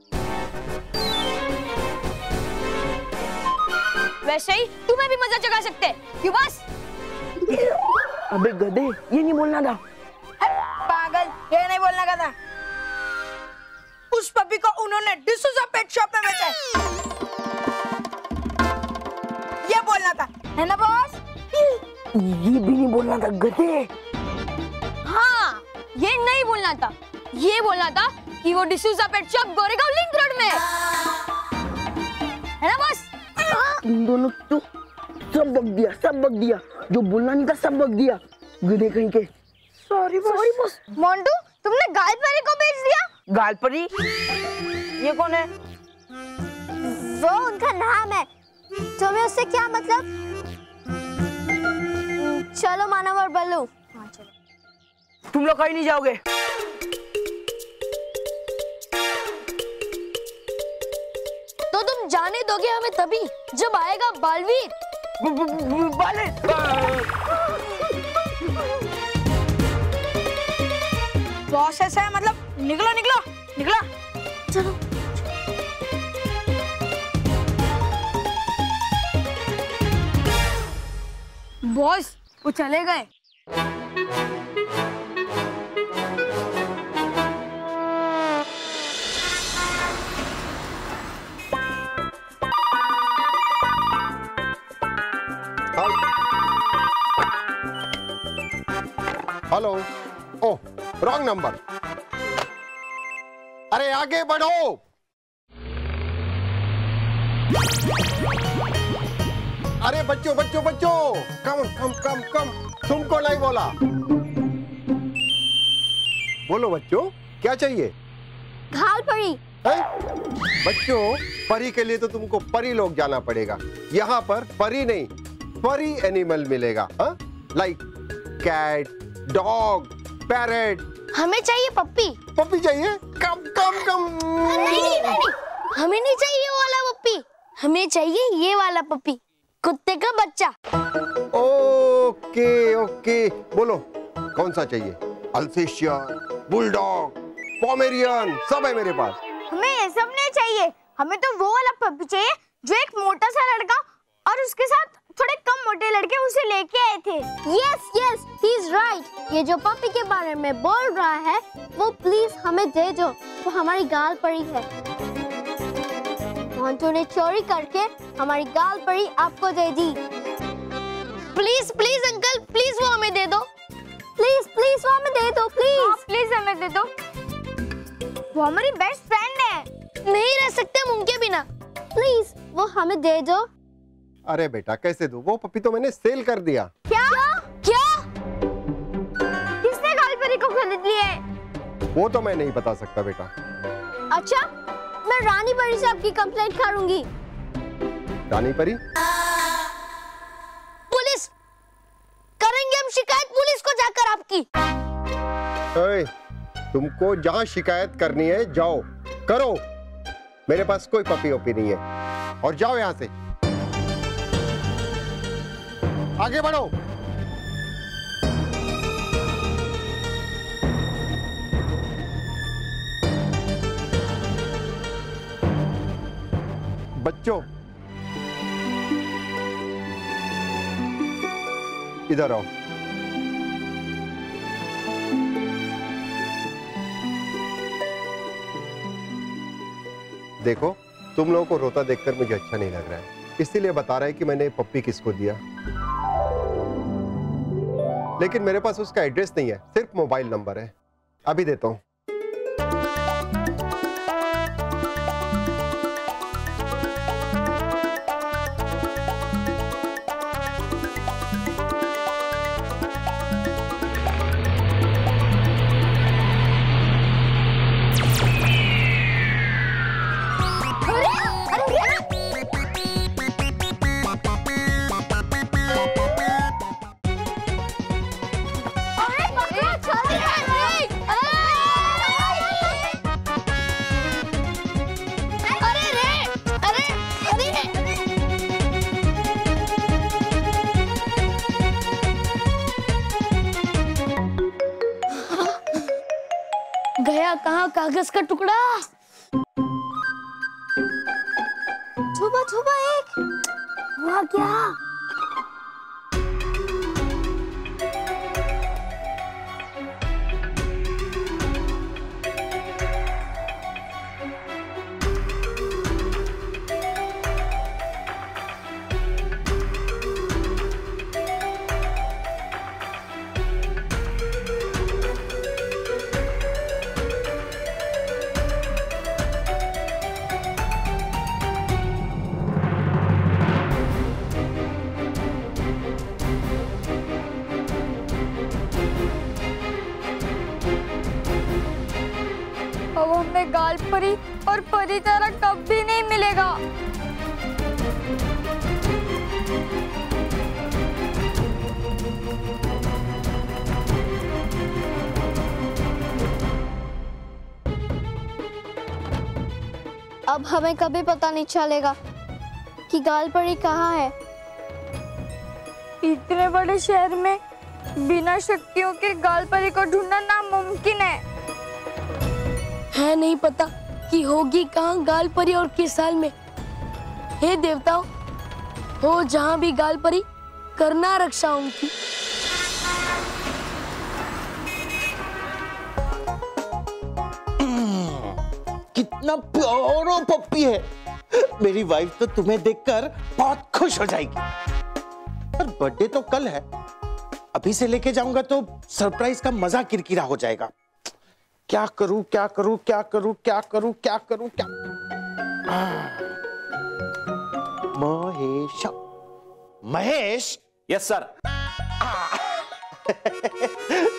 वैसे ही तुम्हें भी मजा जगा सकते हैं। क्यों बस? अबे गधे, ये नहीं बोलना था। पागल, ये नहीं बोलना का था। उस पपी को उन्होंने डिसूजा पेट शॉप में बेचा है, ये बोलना था, है ना बॉस? ये भी नहीं बोलना था गधे। हाँ, ये नहीं बोलना था, ये बोलना था कि वो D'Souza pet shop Goregaon link road में है ना बॉस? तुम दोनों तो सब बक दिया, जो बोलना नहीं था सब बक दिया, गधे कहीं के। Sorry boss. मोंटू, तुमने गालपरी को बेच दिया? गालपरी? ये कौन है? वो नहा मैं। तुम्हें उससे क्या मतलब? चलो मानव और बल्लू। हाँ चलो। तुम लोग कहीं नहीं जाओगे। तो तुम जाने दोगे हमें तभी जब आएगा बालवीर। बॉस ऐसा है मतलब निकलो निकलो निकलो। चलो। बॉस वो चले गए। हेलो। ओह, रॉन्ग नंबर। अरे आगे बढ़ो। अरे बच्चों बच्चों बच्चों, कम कम कम कम। तुमको नहीं बोला। बोलो बच्चों, क्या चाहिए? घाल परी। बच्चों, परी के लिए तो तुमको परी लोग जाना पड़ेगा। यहाँ पर परी नहीं, फरी एनिमल मिलेगा। Like cat, dog, parrot. हमें चाहिए पप्पी। पप्पी चाहिए? कम कम कम। नहीं, हमें नहीं चाहिए वो वाला पप्पी, हमें चाहिए ये वाला पप्पी, कुत्ते का बच्चा। ओके ओके, बोलो कौन सा चाहिए? अल्सेशियन, बुलडॉग, पोमेरियन, सब है मेरे पास। हमें ये सब नहीं चाहिए। हमें तो वो वाला पप्पी चाहिए जो एक मोटा सा लड़का और उसके साथ थोड़े कम मोटे लड़के उसे लेके आए थे। Yes yes, he is right. ये जो पप्पी के बारे में बोल रहा है वो प्लीज हमें दे दो। वो हमारी गाल परी है। मोंटू ने चोरी करके हमारी गाल परी आपको दे दी। प्लीज प्लीज अंकल, प्लीज वो हमें दे दो। प्लीज प्लीज वो हमें दे दो। प्लीज प्लीज हमें दे दो। वो हमारी बेस्ट फ्रेंड है। नहीं रह सकते हम उनके बिना। प्लीज वो हमें दे दो। अरे बेटा कैसे दूं? वो पप्पी तो मैंने सेल कर दिया। क्या क्या? किसने गाल परी को खरीद लिया है? वो तो मैं नहीं बता सकता बेटा। अच्छा, मैं रानी परी से आपकी कंप्लेंट करूंगी। रानी परी? पुलिस करेंगे हम शिकायत पुलिस को जाकर आपकी। ओए, तुमको जहां शिकायत करनी है जाओ करो। मेरे पास कोई पपी ओपी नहीं है। और जाओ यहां से, आगे बढ़ो। बच्चों इधर आओ। देखो, तुम लोगों को रोता देखकर मुझे अच्छा नहीं लग रहा है, इसीलिए बता रहा है कि मैंने पप्पी किसको दिया। लेकिन मेरे पास उसका एड्रेस नहीं है, सिर्फ मोबाइल नंबर है। अभी देता हूं। गया कहाँ कागज का टुकड़ा? छुपा छुपा एक हुआ क्या? अब हमें गाल परी और परी तरह कभी नहीं मिलेगा। अब हमें कभी पता नहीं चलेगा कि गालपरी कहाँ है। इतने बड़े शहर में बिना शक्तियों के गालपरी को ढूंढना नामुमकिन है नहीं पता कि होगी कहाँ गालपरी और किस साल में। हे देवताओं, हो जहाँ भी गालपरी, करना रक्षा उनकी। कितना प्यारा पप्पी है। मेरी वाइफ तो तुम्हें देखकर बहुत खुश हो जाएगी। पर बर्थडे तो कल है, अभी से लेके जाऊंगा तो सरप्राइज का मजा किरकिरा हो जाएगा। क्या करूं क्या करूं क्या करूं क्या करूं क्या करूं क्या। महेश, महेश। Yes sir.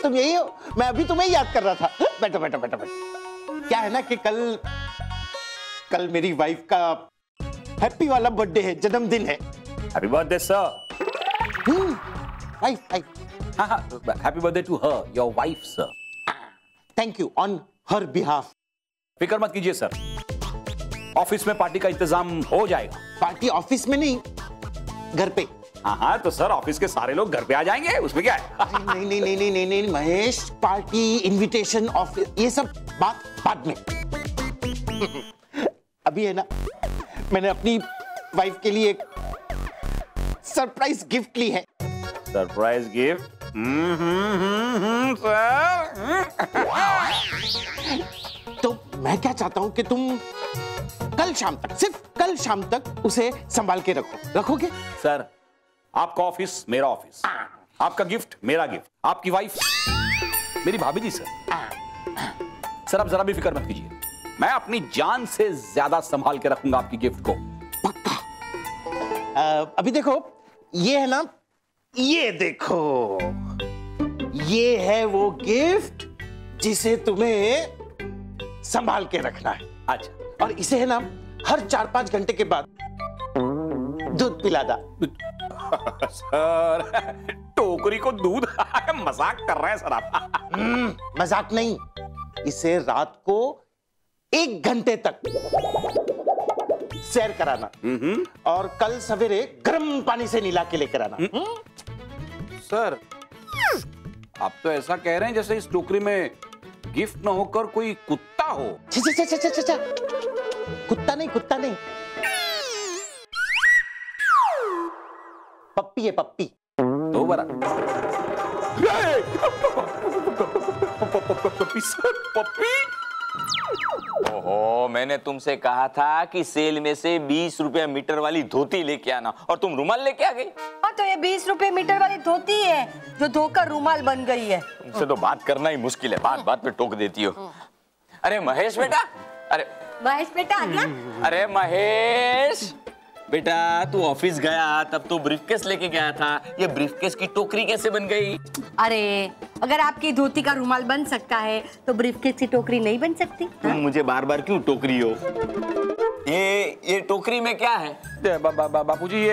तुम यही हो? मैं अभी तुम्हें याद कर रहा था। बैठो बैठो बैठो बैठो। क्या है ना कि कल मेरी वाइफ का हैप्पी वाला बर्थडे है, जन्मदिन है। Happy birthday sir. वाइफ। हाँ, happy birthday to her, your wife sir. Thank you on her behalf. फिक्र मत कीजिए सर, ऑफिस में पार्टी का इंतजाम हो जाएगा। पार्टी ऑफिस में नहीं, घर पे। हाँ, तो सर ऑफिस के सारे लोग घर पे आ जाएंगे, उसमें क्या है। नहीं महेश, पार्टी, इनविटेशन, ऑफिस, ये सब बात बाद में। अभी है ना, मैंने अपनी वाइफ के लिए एक सरप्राइज गिफ्ट ली है। Surprise gift? तो मैं क्या चाहता हूं कि तुम कल शाम तक, सिर्फ कल शाम तक उसे संभाल के रखोगे? सर, आपका ऑफिस मेरा ऑफिस, आपका गिफ्ट मेरा गिफ्ट, आपकी वाइफ मेरी भाभी जी। सर आप जरा भी फिक्र मत कीजिए, मैं अपनी जान से ज्यादा संभाल के रखूंगा आपकी गिफ्ट को। पक्का? अभी देखो, ये है ना, ये देखो, ये है वो गिफ्ट जिसे तुम्हें संभाल के रखना है। अच्छा। और इसे है ना, हर 4-5 घंटे के बाद दूध पिला दा। सर, टोकरी को दूध? मजाक कर रहे हैं सर आप। मजाक नहीं, इसे रात को 1 घंटे तक सैर कराना और कल सवेरे गर्म पानी से नहला के लेकर आना। सर, आप तो ऐसा कह रहे हैं जैसे इस टोकरी में गिफ्ट न होकर कोई कुत्ता हो। कुत्ता नहीं, पप्पी है, पप्पी। तो बरा पप्पी। ओहो, मैंने तुमसे कहा था कि सेल में से 20 रुपए मीटर वाली धोती लेके आना, और तुम रुमाल लेके आ गई। हाँ, तो ये 20 रुपए मीटर वाली धोती है जो धोकर रुमाल बन गई है। तुमसे तो बात करना ही मुश्किल है, बात बात पे टोक देती हो। अरे महेश बेटा, अरे महेश बेटा, तू ऑफिस गया तब तो ब्रीफकेस लेके गया था, ये ब्रीफकेस की टोकरी कैसे बन गई? अरे अगर आपकी धोती का रुमाल बन सकता है तो ब्रीफकेस की टोकरी नहीं बन सकती? तुम मुझे बार बार क्यों टोकरी हो? ये टोकरी में क्या है? बापूजी,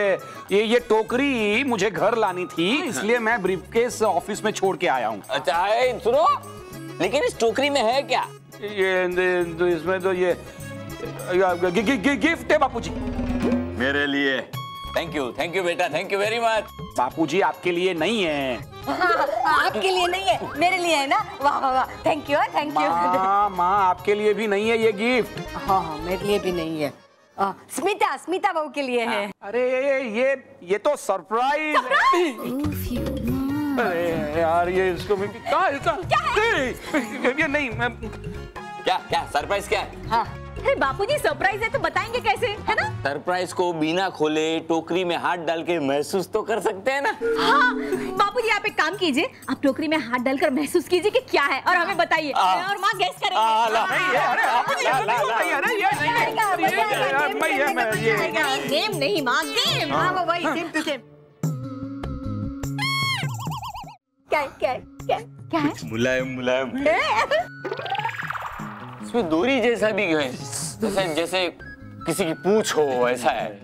ये टोकरी मुझे घर लानी थी, इसलिए मैं ब्रीफकेस ऑफिस में छोड़ के आया हूँ। अच्छा, सुनो, लेकिन इस टोकरी में है क्या? ये इसमें तो ये गिफ्ट है बापूजी मेरे लिए। थैंक यू बेटा, थैंक यू वेरी मच। बापूजी, आपके लिए नहीं है। आपके लिए नहीं है, मेरे लिए है ना। वाह वाह वाह, थैंक यू। माँ, आपके लिए भी नहीं है ये गिफ्ट। हाँ, मेरे लिए भी नहीं है। स्मिता बहू के लिए है। अरे ये तो सरप्राइज है। अरे यार, ये इसको ये नहीं, क्या सरप्राइज क्या है? हाँ, अरे बापूजी सरप्राइज है तो बताएंगे कैसे, है ना? सरप्राइज को बिना खोले टोकरी में हाथ डाल के महसूस तो कर सकते हैं ना। हाँ, बापूजी आप एक काम कीजिए, आप टोकरी में हाथ डालकर महसूस कीजिए कि क्या है और हमें बताइए, और माँ गेस करेंगे। गेम नहीं माँ, गेम। हाँ वही, सेम टू सेम। क्या है? मुलायम इसमें डोरी जैसा भी है, जैसे किसी की पूंछ हो, ऐसा है।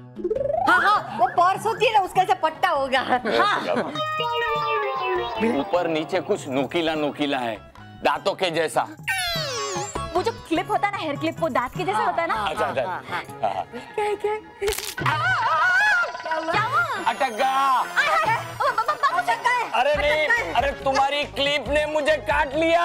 हाँ, वो पर्स होती है ना, उसका ऐसा पट्टा होगा। हाँ। ऊपर नीचे कुछ नोकीला है, दांतों के जैसा। वो जो क्लिप होता है ना, हेयर क्लिप, वो दांत के जैसा होता है ना। अच्छा अच्छा। क्या है क्या अटक गया। अरे नहीं, अरे तुम्हारी क्लिप ने मुझे काट लिया।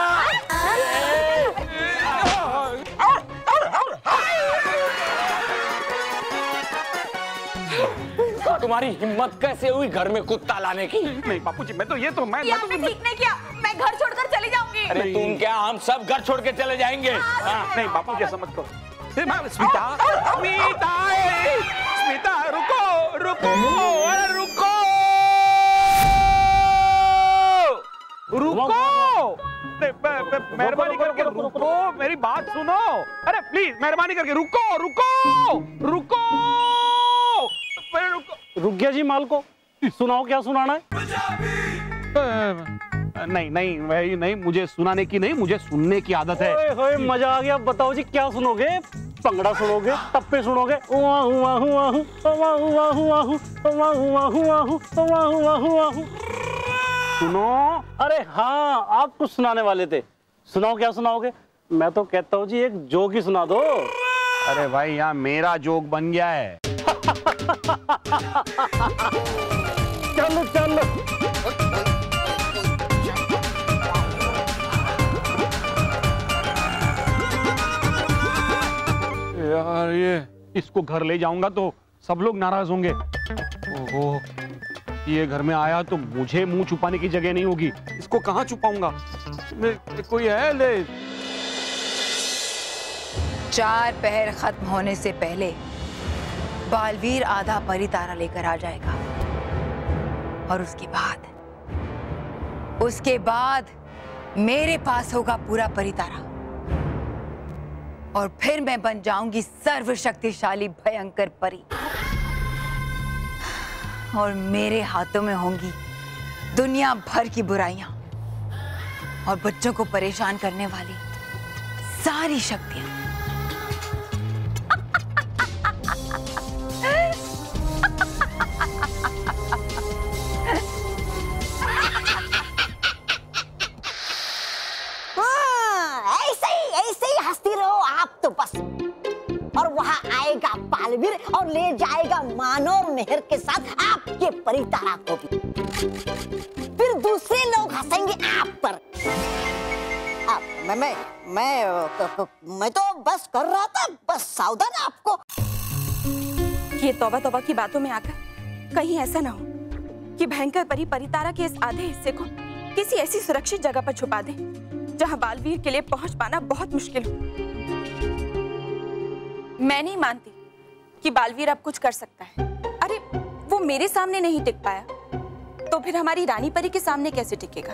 तुम्हारी हिम्मत कैसे हुई घर में कुत्ता लाने की? नहीं बापूजी, मैं तो आपने ठीक नहीं किया, मैं घर छोड़कर चली जाऊंगी। अरे तुम क्या, हम सब घर छोड़ के चले जाएंगे। नहीं बापूजी, ऐसा मत करो। स्मिता, स्मिता, स्मिता, रुको रुको, अरे रुको रुको, मेहरबानी करके रुको, मेरी बात सुनो। अरे प्लीज मेहरबानी करके रुको रुको रुको, रुक गया जी माल को। सुनाओ, क्या सुनाना है? नहीं नहीं वही नहीं, मुझे सुनाने की नहीं, मुझे सुनने की आदत है। ओए मजा आ गया। बताओ जी, क्या सुनोगे? पंगड़ा सुनोगे? टप्पे सुनोगे? उआ हुआ हुआ हूँ, उआ हुआ हुआ हूँ, उआ हुआ हुआ हूँ, उआ हुआ हुआ हूँ। सुनो। अरे हाँ, आप कुछ सुनाने वाले थे। सुनाओ, क्या सुनाओगे? मैं तो कहता हूँ जी एक जोक ही सुना दो। अरे भाई, यहाँ मेरा जोक बन गया है। चलो चलो। यार इसको घर ले जाऊंगा तो सब लोग नाराज होंगे। ओहो, ये घर में आया तो मुझे मुंह छुपाने की जगह नहीं होगी। इसको कहाँ छुपाऊंगा? कोई है ले। 4 पहर खत्म होने से पहले बालवीर आधा परी तारा लेकर आ जाएगा और उसके बाद मेरे पास होगा पूरा परी तारा और फिर मैं बन जाऊंगी सर्वशक्तिशाली भयंकर परी और मेरे हाथों में होंगी दुनिया भर की बुराइयां और बच्चों को परेशान करने वाली सारी शक्तियां। ऐसे ही हंसती रहो आप तो बस। और वहाँ आएगा बालवीर और ले जाएगा मानो और मेहर के साथ आपके परी तारा को भी। फिर दूसरे लोग हंसेंगे आप पर। मैं तो बस कर रहा था, बस सावधान आपको। ये तौबा तौबा की बातों में आकर कहीं ऐसा ना हो कि भयंकर परी तारा के इस आधे हिस्से को किसी ऐसी सुरक्षित जगह पर छुपा दे जहां बालवीर के लिए पहुंच पाना बहुत मुश्किल हो। मैं नहीं मानती कि बालवीर अब कुछ कर सकता है। अरे वो मेरे सामने नहीं टिक पाया तो फिर हमारी रानी परी के सामने कैसे टिकेगा?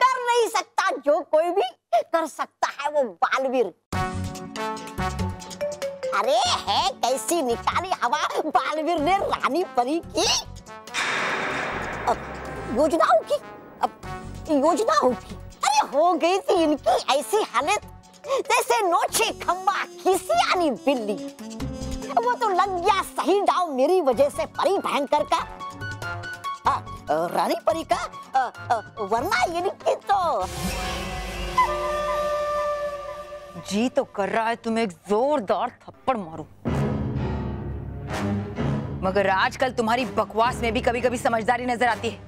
कर नहीं सकता जो कोई भी कर सकता है वो बालवीर। अरे है कैसी निकाली हवा बालवीर ने रानी परी की। अब योजना होगी। अरे हो गई थी इनकी ऐसी हालत जैसे नोचे खम्बा खिसियानी बिल्ली। वो तो लग गया सही दाव मेरी वजह से परी भयंकर का, रानी परी का, वरना इनकी तो जी तो कर रहा है तुम्हें एक जोरदार थप्पड़ मारूं, मगर आजकल तुम्हारी बकवास में भी कभी कभी समझदारी नजर आती है।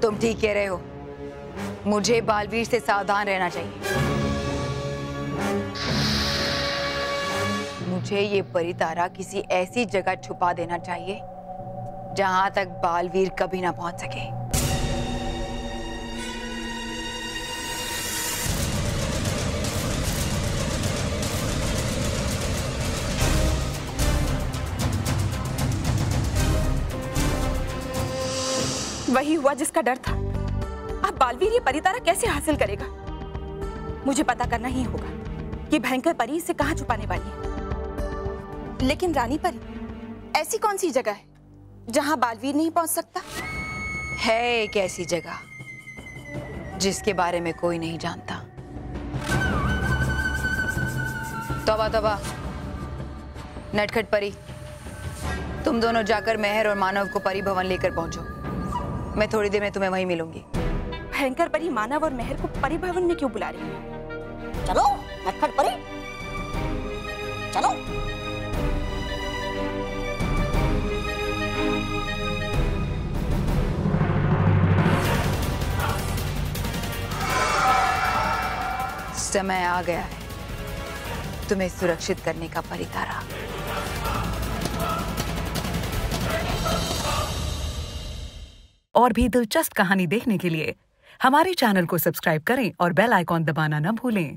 तुम ठीक कह रहे हो, मुझे बालवीर से सावधान रहना चाहिए। मुझे ये परी तारा किसी ऐसी जगह छुपा देना चाहिए जहां तक बालवीर कभी ना पहुंच सके। वही हुआ जिसका डर था। अब बालवीर ये परी तारा कैसे हासिल करेगा? मुझे पता करना ही होगा कि भयंकर परी इसे कहां छुपाने वाली है। लेकिन रानी परी, ऐसी कौन सी जगह है जहां बालवीर नहीं पहुंच सकता? है एक ऐसी जगह जिसके बारे में कोई नहीं जानता। तौबा तौबा, नटखट परी, तुम दोनों जाकर मेहर और मानव को परी भवन लेकर पहुंचो। मैं थोड़ी देर में तुम्हें वहीं मिलूंगी। भयंकर परी मानव और मेहर को परी भवन में क्यों बुला रही है? चलो नटखट परी, चलो। समय आ गया है तुम्हें सुरक्षित करने का, परितारा। और भी दिलचस्प कहानी देखने के लिए हमारे चैनल को सब्सक्राइब करें और बेल आइकॉन दबाना न भूलें।